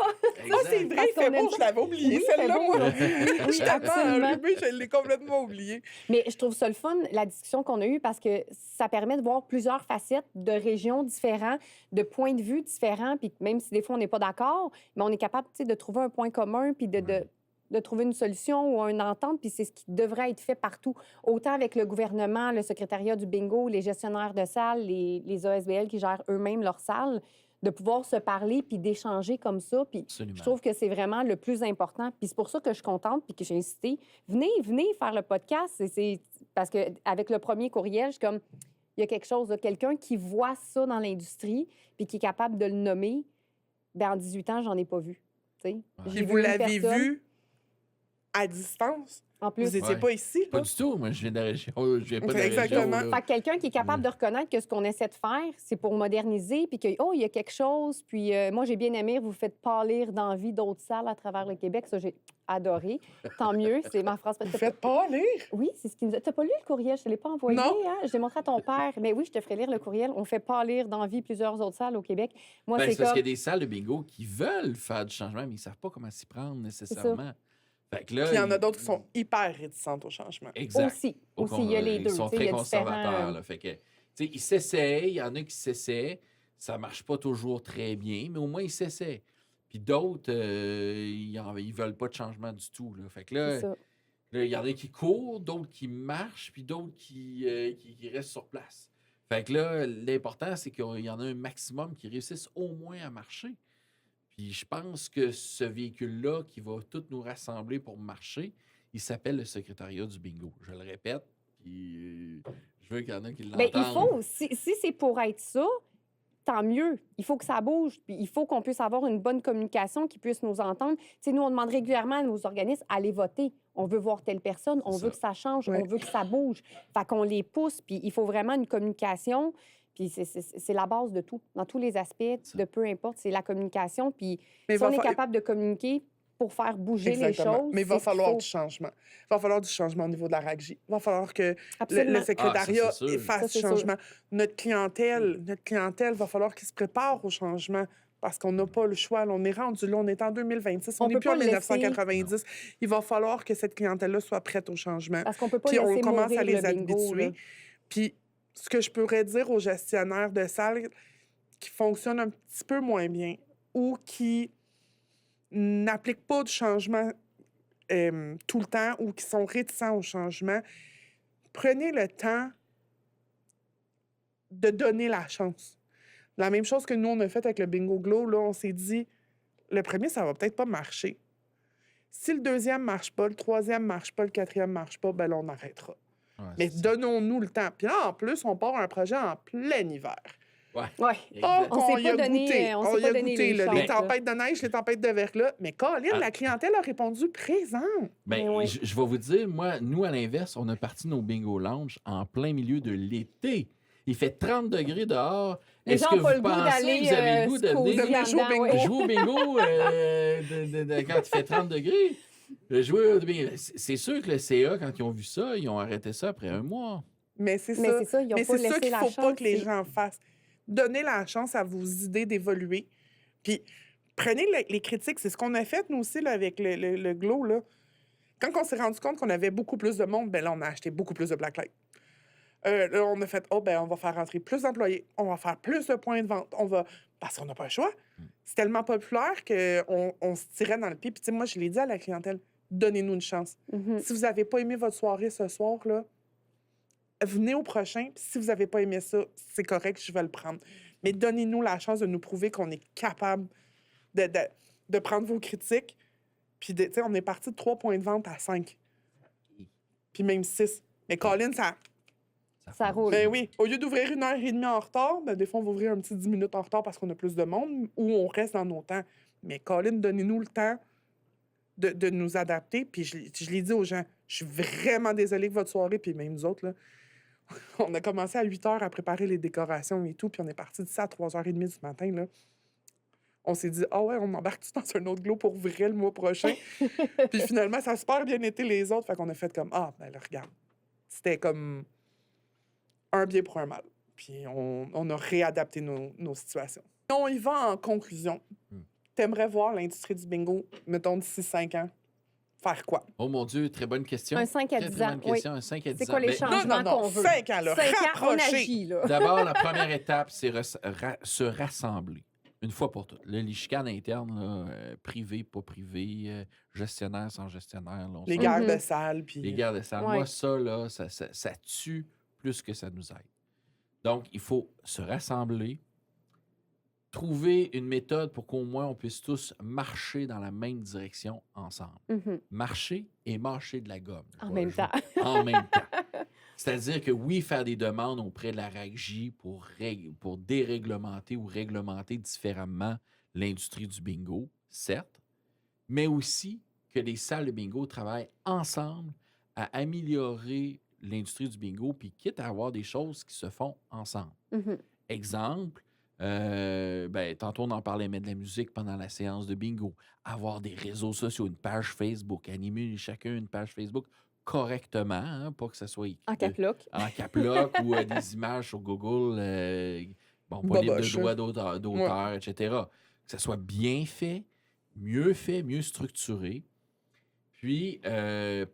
Ça, c'est vrai, Parce il fait qu'on aime beau, je l'avais oublié, Oui, il fait celle-là, beau moi. aujourd'hui. Je Oui, suis tellement absolument. enrhumée, je l'ai complètement oublié. Mais je trouve ça le fun, la discussion qu'on a eue, parce que ça permet de voir plusieurs facettes de régions différentes, de points de vue différents, puis même si des fois on n'est pas d'accord, mais on est capable, tu sais, de trouver un point commun, puis de trouver une solution ou une entente, puis c'est ce qui devrait être fait partout, autant avec le gouvernement, le secrétariat du bingo, les gestionnaires de salles, les ASBL qui gèrent eux-mêmes leurs salles, de pouvoir se parler puis d'échanger comme ça. Puis Absolument. je trouve que c'est vraiment le plus important. Puis c'est pour ça que je suis contente puis que j'ai incité. Venez faire le podcast. Parce qu'avec le premier courriel, je suis comme, il y a quelque chose, là, quelqu'un qui voit ça dans l'industrie puis qui est capable de le nommer. Bien, en 18 ans, j'en ai pas vu. Tu sais. Ouais. J'ai Puis vous vu une l'avez personne- vu à distance. En Vous plus. n'étiez Ouais. pas ici, Pas là. du tout. Moi, je viens de la région. Je viens pas de la Exactement. région. Là. Fait que quelqu'un qui est capable de reconnaître que ce qu'on essaie de faire, c'est pour moderniser, puis que, oh, il y a quelque chose. Puis moi, j'ai bien aimé, vous faites pâlir d'envie d'autres salles à travers le Québec. Ça, j'ai adoré. Tant mieux, c'est ma phrase. Vous faites pas lire? Oui, c'est ce qui nous a... T'as pas lu le courriel? Je te l'ai pas envoyé, Non. hein? Je l'ai montré à ton père. Mais oui, je te ferai lire le courriel. On fait pâlir d'envie plusieurs autres salles au Québec. Moi, Ben, c'est c'est parce comme... qu'il y a des salles de bingo qui veulent faire du changement, mais ils ne savent pas comment s'y prendre nécessairement. Fait que là, Puis il y en a d'autres qui sont hyper réticentes au changement. Exact. Aussi, Au il y a les deux. Ils sont tu sais, il très y a conservateurs. différents- Là. Fait que, tu sais, ils s'essaient. Il y en a qui s'essaient. Ça marche pas toujours très bien, mais au moins, ils s'essaient. Puis d'autres, ils veulent pas de changement du tout. Là. Fait que C'est là, ça. il y en a qui courent, d'autres qui marchent, puis d'autres qui restent sur place. Fait que là, l'important, c'est qu'il y en a un maximum qui réussissent au moins à marcher. Puis je pense que ce véhicule-là qui va tout nous rassembler pour marcher, il s'appelle le secrétariat du bingo. Je le répète, puis je veux qu'il y en a qui Bien, l'entendent. il faut, si c'est pour être ça, tant mieux. Il faut que ça bouge. Puis il faut qu'on puisse avoir une bonne communication, qui puisse nous entendre. Tu sais, nous, on demande régulièrement à nos organismes, allez voter. On veut voir telle personne, on C'est veut ça. que ça change, Ouais. on veut que ça bouge. Fait qu'on les pousse, puis il faut vraiment une communication. Puis c'est la base de tout, dans tous les aspects, Ça. de peu importe, c'est la communication. Puis Mais si on est fa- capable de communiquer pour faire bouger Exactement. les choses, Mais il va c'est ce qu'il falloir faut. du changement. Il va falloir du changement au niveau de la RACJ. Il va falloir que le Absolument. secrétariat Ah, ça, c'est sûr. fasse Ça, du c'est sûr. changement. Notre clientèle, va falloir qu'il se prépare au changement parce qu'on n'a pas le choix. Là, on est rendu là, on est en 2026, on On n'est peut plus en pas le 1990. Il va falloir que cette clientèle-là soit prête au changement. Parce qu'on peut pas Puis on laisser commence mourir à les le bingo. habituer. Là. Puis ce que je pourrais dire aux gestionnaires de salles qui fonctionnent un petit peu moins bien ou qui n'appliquent pas de changement tout le temps ou qui sont réticents au changement, prenez le temps de donner la chance. La même chose que nous, on a fait avec le Bingo Glow, là, on s'est dit, le premier, ça va peut-être pas marcher. Si le deuxième marche pas, le troisième marche pas, le quatrième marche pas, ben là, on arrêtera. Ouais, Mais c'est ça. donnons-nous le temps. Puis là, en plus, on part un projet en plein hiver. Ouais. Ouais. Oh, Exact. On s'est qu'on y pas a donné, goûté. on s'est y pas a donné goûté, les là, chances, les là. tempêtes de neige, les tempêtes de verglas. Mais Colin, Ah. la clientèle a répondu présent. Ben, Mais oui. je vais vous dire, moi, nous, à l'inverse, on a parti nos bingo lounge en plein milieu de l'été. Il fait 30 degrés dehors. Les Est-ce gens que ont pas vous le goût pensez d'aller, que vous avez le goût de se venir causer en jouer au dedans, bingo? ouais. jouer au bingo quand il fait 30 degrés? Jouer au bingo. C'est sûr que le CA, quand ils ont vu ça, ils ont arrêté ça après un mois. Mais c'est Mais ça. c'est ça, ils ont Mais pas c'est ça laissé qu'il la faut pas chance. que les c'est- gens fassent. Donnez la chance à vos idées d'évoluer. Puis prenez les critiques. C'est ce qu'on a fait, nous aussi, là, avec le Glow. Là. Quand on s'est rendu compte qu'on avait beaucoup plus de monde, ben là, on a acheté beaucoup plus de blacklight. Là, on a fait, oh, ben on va faire rentrer plus d'employés, on va faire plus de points de vente, parce qu'on n'a pas le choix. C'est tellement populaire qu'on se tirait dans le pied. Puis, tu sais, moi, je l'ai dit à la clientèle, donnez-nous une chance. Mhm. Si vous n'avez pas aimé votre soirée ce soir, là, venez au prochain. Puis si vous n'avez pas aimé ça, c'est correct, je vais le prendre. Mais donnez-nous la chance de nous prouver qu'on est capable de prendre vos critiques. Puis, tu sais, on est parti de 3 points de vente à 5. Puis même 6. Mais Colin, ça... Ça roule. Ben oui, au lieu d'ouvrir 1h30 en retard, ben des fois, on va ouvrir un petit 10 minutes en retard parce qu'on a plus de monde ou on reste dans nos temps. Mais Colin, donnez-nous le temps de nous adapter. Puis je l'ai dit aux gens, je suis vraiment désolée que votre soirée, puis même nous autres, là, on a commencé à 8 h à préparer les décorations et tout, puis on est parti de ça à 3h30 du matin, là. On s'est dit, ah ouais, on embarque dans un autre glow pour vrai le mois prochain. Puis finalement, ça a super bien été les autres. Fait qu'on a fait comme, ah, ben là, regarde. C'était comme un bien pour un mal. Puis on a réadapté nos situations. On y va en conclusion. T'aimerais voir l'industrie du bingo, mettons, d'ici 5 ans, faire quoi? Oh mon Dieu, très bonne question. Un 5 à Très, 10 très ans, bonne oui. question, un 5 à 10 C'est ans. quoi les Ben, changements non, qu'on veut? 5 ans, là, 5 ans, on rapprocher. agit, là. D'abord, la première étape, c'est se rassembler. Une fois pour toutes. Là, les chicanes internes, là, privé, pas privé, gestionnaire, sans gestionnaire. Là, on Les s'en- guerres Mhm. de salle, puis... Les guerres de salle. Ouais. Moi, ça, là, ça tue plus que ça nous aide. Donc, il faut se rassembler, trouver une méthode pour qu'au moins on puisse tous marcher dans la même direction ensemble. Mhm. Marcher et mâcher de la gomme. En Je même vais- temps. En même temps. C'est-à-dire que oui, faire des demandes auprès de la RACJ pour déréglementer ou réglementer différemment l'industrie du bingo, certes, mais aussi que les salles de bingo travaillent ensemble à améliorer l'industrie du bingo, puis quitte à avoir des choses qui se font ensemble. Mhm. Exemple, tantôt on en parlait, mettre de la musique pendant la séance de bingo, avoir des réseaux sociaux, une page Facebook, animer chacun une page Facebook correctement, hein, pas que ça soit En caploc. en caploc ou des images sur Google, pas libre de Boboche. droit d'auteur, etc. Que ça soit bien fait, mieux structuré. Puis,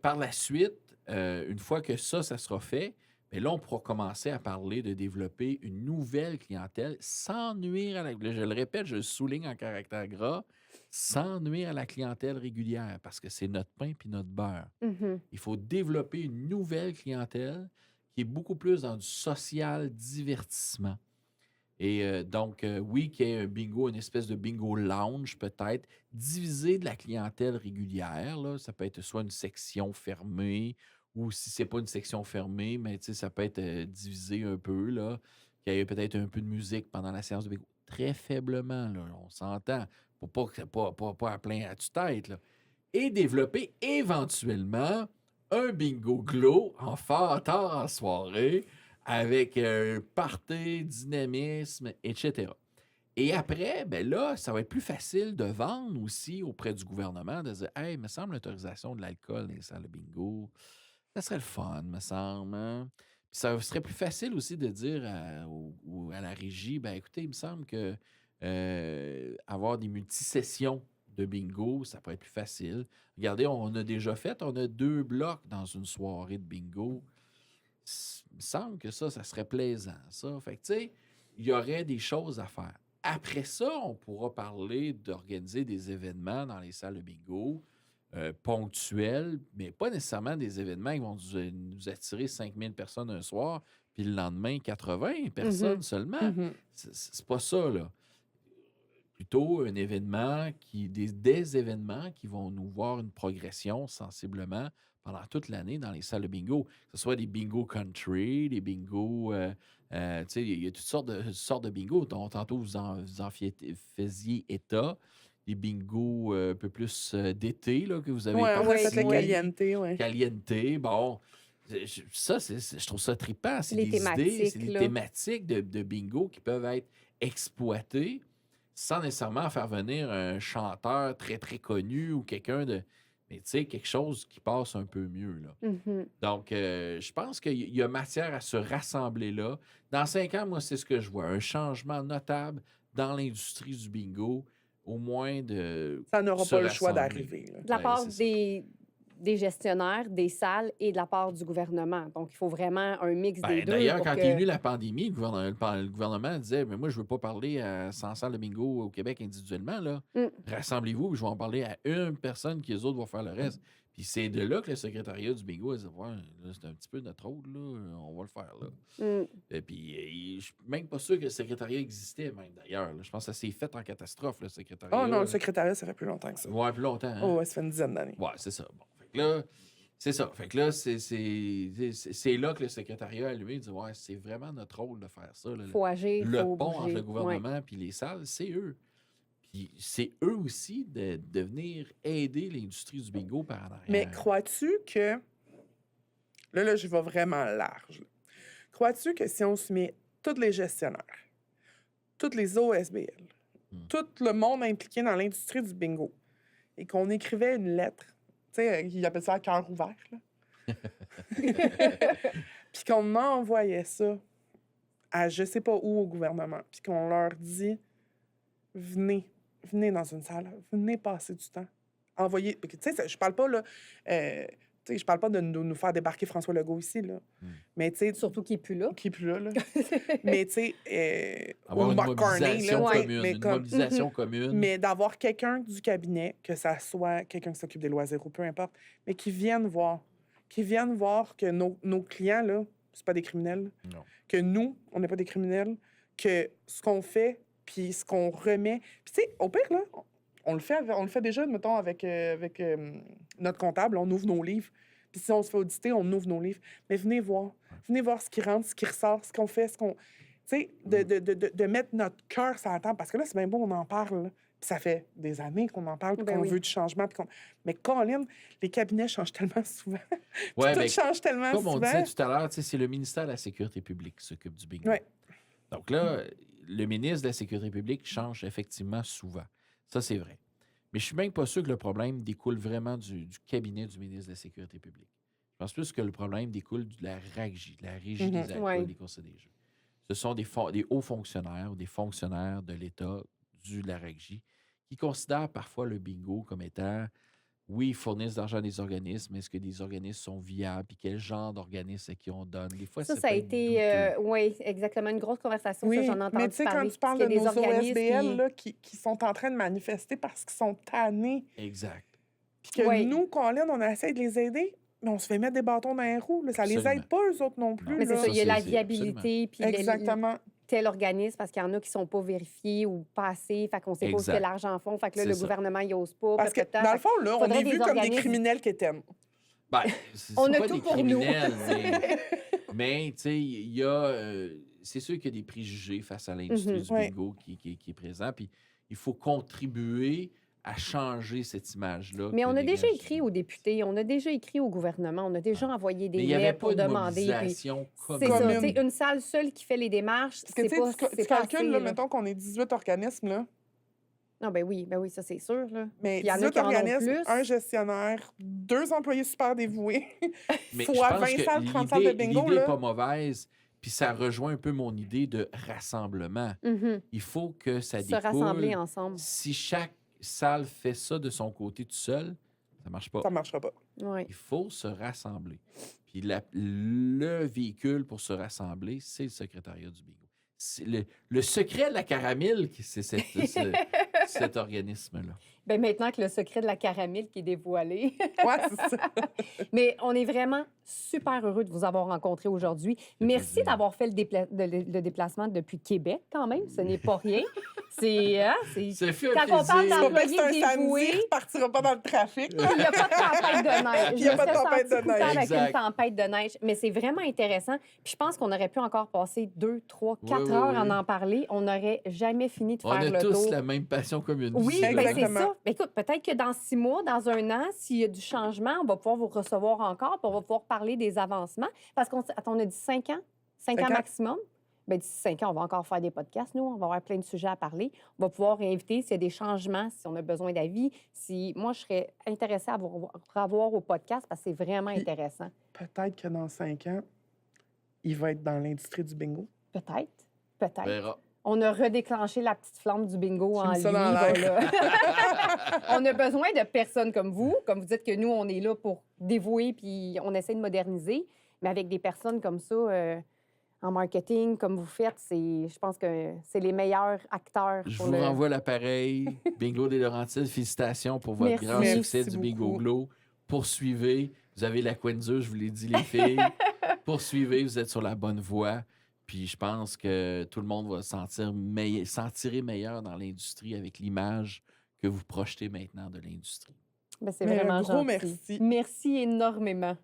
par la suite, une fois que ça sera fait, bien là, on pourra commencer à parler de développer une nouvelle clientèle sans nuire à la... Je le répète, je le souligne en caractère gras, sans nuire à la clientèle régulière, parce que c'est notre pain puis notre beurre. Mhm. Il faut développer une nouvelle clientèle qui est beaucoup plus dans du social divertissement. Et donc, oui, qu'il y ait un bingo, une espèce de bingo lounge peut-être, divisé de la clientèle régulière. Là. Ça peut être soit une section fermée, ou si c'est pas une section fermée, mais ça peut être divisé un peu, là, qu'il y ait peut-être un peu de musique pendant la séance de bingo. Très faiblement, là, on s'entend, pour pas à plein à tue-tête. Là. Et développer éventuellement un bingo glow tard en soirée, avec party, dynamisme, etc. Et après, ben là, ça va être plus facile de vendre aussi auprès du gouvernement, de dire hey, me semble l'autorisation de l'alcool dans les salles de bingo, ça serait le fun, me semble. Hein? Puis ça serait plus facile aussi de dire à la régie, ben écoutez, il me semble que avoir des multisessions de bingo, ça pourrait être plus facile. Regardez, on a déjà fait, on a 2 blocs dans une soirée de bingo. Il me semble que ça serait plaisant, ça. Fait que, tu sais, il y aurait des choses à faire. Après ça, on pourra parler d'organiser des événements dans les salles de bingo, ponctuels, mais pas nécessairement des événements qui vont nous attirer 5000 personnes un soir, puis le lendemain, 80 personnes seulement. Mhm. C'est pas ça, là. Plutôt un événement des événements qui vont nous voir une progression sensiblement pendant toute l'année dans les salles de bingo. Que ce soit des bingo country, des bingos, tu sais, il y a toutes sortes de bingo. Tantôt, vous en faisiez état. Des bingos un peu plus d'été là, que vous avez Ouais, on a fait partis. le caliente, ouais. Caliente, bon. Je trouve ça trippant. C'est Les des idées, c'est thématiques, des là. thématiques de bingo qui peuvent être exploitées sans nécessairement faire venir un chanteur très, très connu ou quelqu'un de... Mais tu sais, quelque chose qui passe un peu mieux, là. Mhm. Donc, je pense qu'il y a matière à se rassembler là. Dans 5 ans, moi, c'est ce que je vois. Un changement notable dans l'industrie du bingo, au moins de Ça n'aura se pas le choix rassembler. d'arriver. là. De la Ouais, part c'est ça. des gestionnaires, des salles et de la part du gouvernement. Donc, il faut vraiment un mix des deux. D'ailleurs, pour quand que... il y a eu la pandémie, le gouvernement disait mais moi, je ne veux pas parler à 100 salles de bingo au Québec individuellement. Là. Mm. Rassemblez-vous, je vais en parler à une personne qui les autres vont faire le reste. Puis c'est de là que le secrétariat du bingo a dit ouais, là, c'est un petit peu notre rôle, là, on va le faire. Là. Mm. Et puis, je suis même pas sûr que le secrétariat existait, même d'ailleurs. Là. Je pense que ça s'est fait en catastrophe, le secrétariat. Oh non, le secrétariat, ça fait plus longtemps que ça. Ouais, plus longtemps. Hein? Oh, ouais, ça fait une dizaine d'années. Ouais, c'est ça. Bon, fait que là, c'est ça. Fait que là, c'est là que le secrétariat allumé dit ouais, c'est vraiment notre rôle de faire ça. Là. Il faut agir, il Le faut pont entre bouger. le gouvernement puis les salles, c'est eux. Puis c'est eux aussi de venir aider l'industrie du bingo par en arrière. Mais crois-tu que... Là, je vais vraiment large. là. Crois-tu que si on se met tous les gestionnaires, tous les OSBL, tout le monde impliqué dans l'industrie du bingo, et qu'on écrivait une lettre, tu sais, ils appellent ça à cœur ouvert, là, puis qu'on envoyait ça à je sais pas où au gouvernement, puis qu'on leur dit venez dans une salle, venez passer du temps. Envoyez. Tu sais, je parle pas, là. Tu sais, je parle pas de nous faire débarquer François Legault ici, là. Mais, tu sais. Surtout qu'il n'est plus là. Qui est plus là, là. Mais, tu sais. avoir ou une McCartney, là, mobilisation ouais, commune. mais Une comme- mobilisation commune. Mais d'avoir quelqu'un du cabinet, que ça soit quelqu'un qui s'occupe des loisirs ou peu importe, mais qui vienne voir. Qui vienne voir que nos clients, là, c'est pas des criminels. Non. Que nous, on n'est pas des criminels. Que ce qu'on fait, puis ce qu'on remet. Puis, tu sais, au pire, là, on le fait déjà, mettons, avec notre comptable, on ouvre nos livres. Puis si on se fait auditer, on ouvre nos livres. Mais venez voir. Venez voir ce qui rentre, ce qui ressort, ce qu'on fait, ce qu'on... Tu Tu sais, de mettre notre cœur sur la table. Parce que là, c'est bien beau, on en parle. Là. Puis ça fait des années qu'on en parle, puis Ben qu'on oui. veut du changement. Mais Colin, les cabinets changent tellement souvent. Puis Ouais, tout ben, change tellement comme on souvent. disait tout à l'heure, tu sais, c'est le ministère de la Sécurité publique qui s'occupe du bingo. Ouais. Donc là, le ministre de la Sécurité publique change effectivement souvent. Ça, c'est vrai. Mais je suis même pas sûr que le problème découle vraiment du cabinet du ministre de la Sécurité publique. Je pense plus que le problème découle de la RAGJ, de la Régie des alcools Ouais. et des conseils des jeux. Ce sont des hauts fonctionnaires ou des fonctionnaires de l'État de la RAGJ qui considèrent parfois le bingo comme étant, oui, ils fournissent de l'argent à des organismes, mais est-ce que des organismes sont viables? Puis quel genre d'organisme à qui on donne? Des fois, Ça ça a peut être été, douteux. oui, exactement, une grosse conversation. Ça, Oui, j'en ai entendu mais tu sais, quand parler. tu parles Parce de qu'il y a nos des organismes OSBL là, qui sont en train de manifester parce qu'ils sont tannés, Exact. puis que Oui. nous, Colin, on essaie de les aider, mais on se fait mettre des bâtons dans les roues. Là. Ça les Absolument. aide pas, eux autres non plus. Mais c'est là. ça, il y a la c'est viabilité, puis Exactement. tel organisme, parce qu'il y en a qui sont pas vérifiés ou pas assez, fait qu'on sait pas où Exact. est-ce que l'argent fond, fait que là, C'est le ça. gouvernement, il ose pas. Parce que, peut-être, dans le fait fond, là, on faudrait est des vus comme des organismes- criminels qui t'aiment. Ben, c'est On a pas tout des pour nous. criminels, mais tu sais, il y a. C'est sûr qu'il y a des préjugés face à l'industrie Mhm. du Ouais. bingo qui est présent. Puis il faut contribuer à changer cette image-là. Mais que on a déjà dégage écrit du aux bingo. députés, on a déjà écrit au gouvernement, on a déjà envoyé des Mais il n'y avait lettres pas pour de demander. Puis mobilisation c'est ça, commune. tu sais, une salle seule qui fait les démarches, Parce que, c'est tu sais, pas, tu c'est pas calcules, assez, là, là. mettons qu'on est 18 organismes, là, Non, ben oui, ça c'est sûr, là. mais Puis il y en a 18 qui en ont organismes, plus. un gestionnaire, 2 employés super dévoués, Mais je fois pense 20 que salles, 30 salles de bingo, l'idée n'est là. pas mauvaise. Puis ça rejoint un peu mon idée de rassemblement. Mhm. Il faut que ça Se rassembler découle. ensemble. Si chaque salle fait ça de son côté tout seul, ça ne marche pas. Ça ne marchera pas. Oui. Il faut se rassembler. Puis le véhicule pour se rassembler, c'est le secrétariat du bingo. C'est le secret de la caramel, c'est cet organisme-là. Ben maintenant que le secret de la caramel qui est dévoilé. Ouais, c'est ça. Mais on est vraiment super heureux de vous avoir rencontré aujourd'hui. Merci plaisir. d'avoir fait le déplacement depuis Québec, quand même. Ce n'est pas rien. C'est. Ça fait un Quand on parle plaisir. C'est pas parce que c'est un Employé samedi, dévoué. tu partiras pas dans le trafic. là. Il n'y a pas de tempête de neige. Il y a pas de Je me tempête serais de sentie coupable neige. avec Exact. une tempête de neige. Mais c'est vraiment intéressant. Puis je pense qu'on aurait pu encore passer 2, 3, 4 Oui, heures oui. en parler. On n'aurait jamais fini de On faire a le tous tour. la même passion commune. Oui, ici, là. ben c'est Exactement. ça. Ben écoute, peut-être que dans 6 mois, dans 1 an, s'il y a du changement, on va pouvoir vous recevoir encore, puis on va pouvoir parler des avancements. Parce qu'on a dit 5 ans, 5 ans 5 ans. maximum. Bien, d'ici 5 ans, on va encore faire des podcasts, nous. On va avoir plein de sujets à parler. On va pouvoir réinviter s'il y a des changements, si on a besoin d'avis. Moi, je serais intéressée à vous revoir au podcast parce que c'est vraiment Puis- intéressant. Peut-être que dans 5 ans, il va être dans l'industrie du bingo. Peut-être. On Peut-être. verra. On a redéclenché la petite flamme du bingo J'ai en mis lui. ça dans l'air. Voilà. On a besoin de personnes comme vous. Comme vous dites que nous, on est là pour dévouer puis on essaie de moderniser. Mais avec des personnes comme ça, en marketing, comme vous faites, je pense que c'est les meilleurs acteurs. Je pour vous le... renvoie l'appareil. Bingo des Laurentides, félicitations pour votre Merci. grand succès Merci du Bingo beaucoup. Glow. Poursuivez. Vous avez la Quenzer, je vous l'ai dit, les filles. Poursuivez, vous êtes sur la bonne voie. Puis je pense que tout le monde va s'en tirer meilleur dans l'industrie avec l'image que vous projetez maintenant de l'industrie. Ben, c'est Mais un vraiment gros gentil. merci. Merci énormément.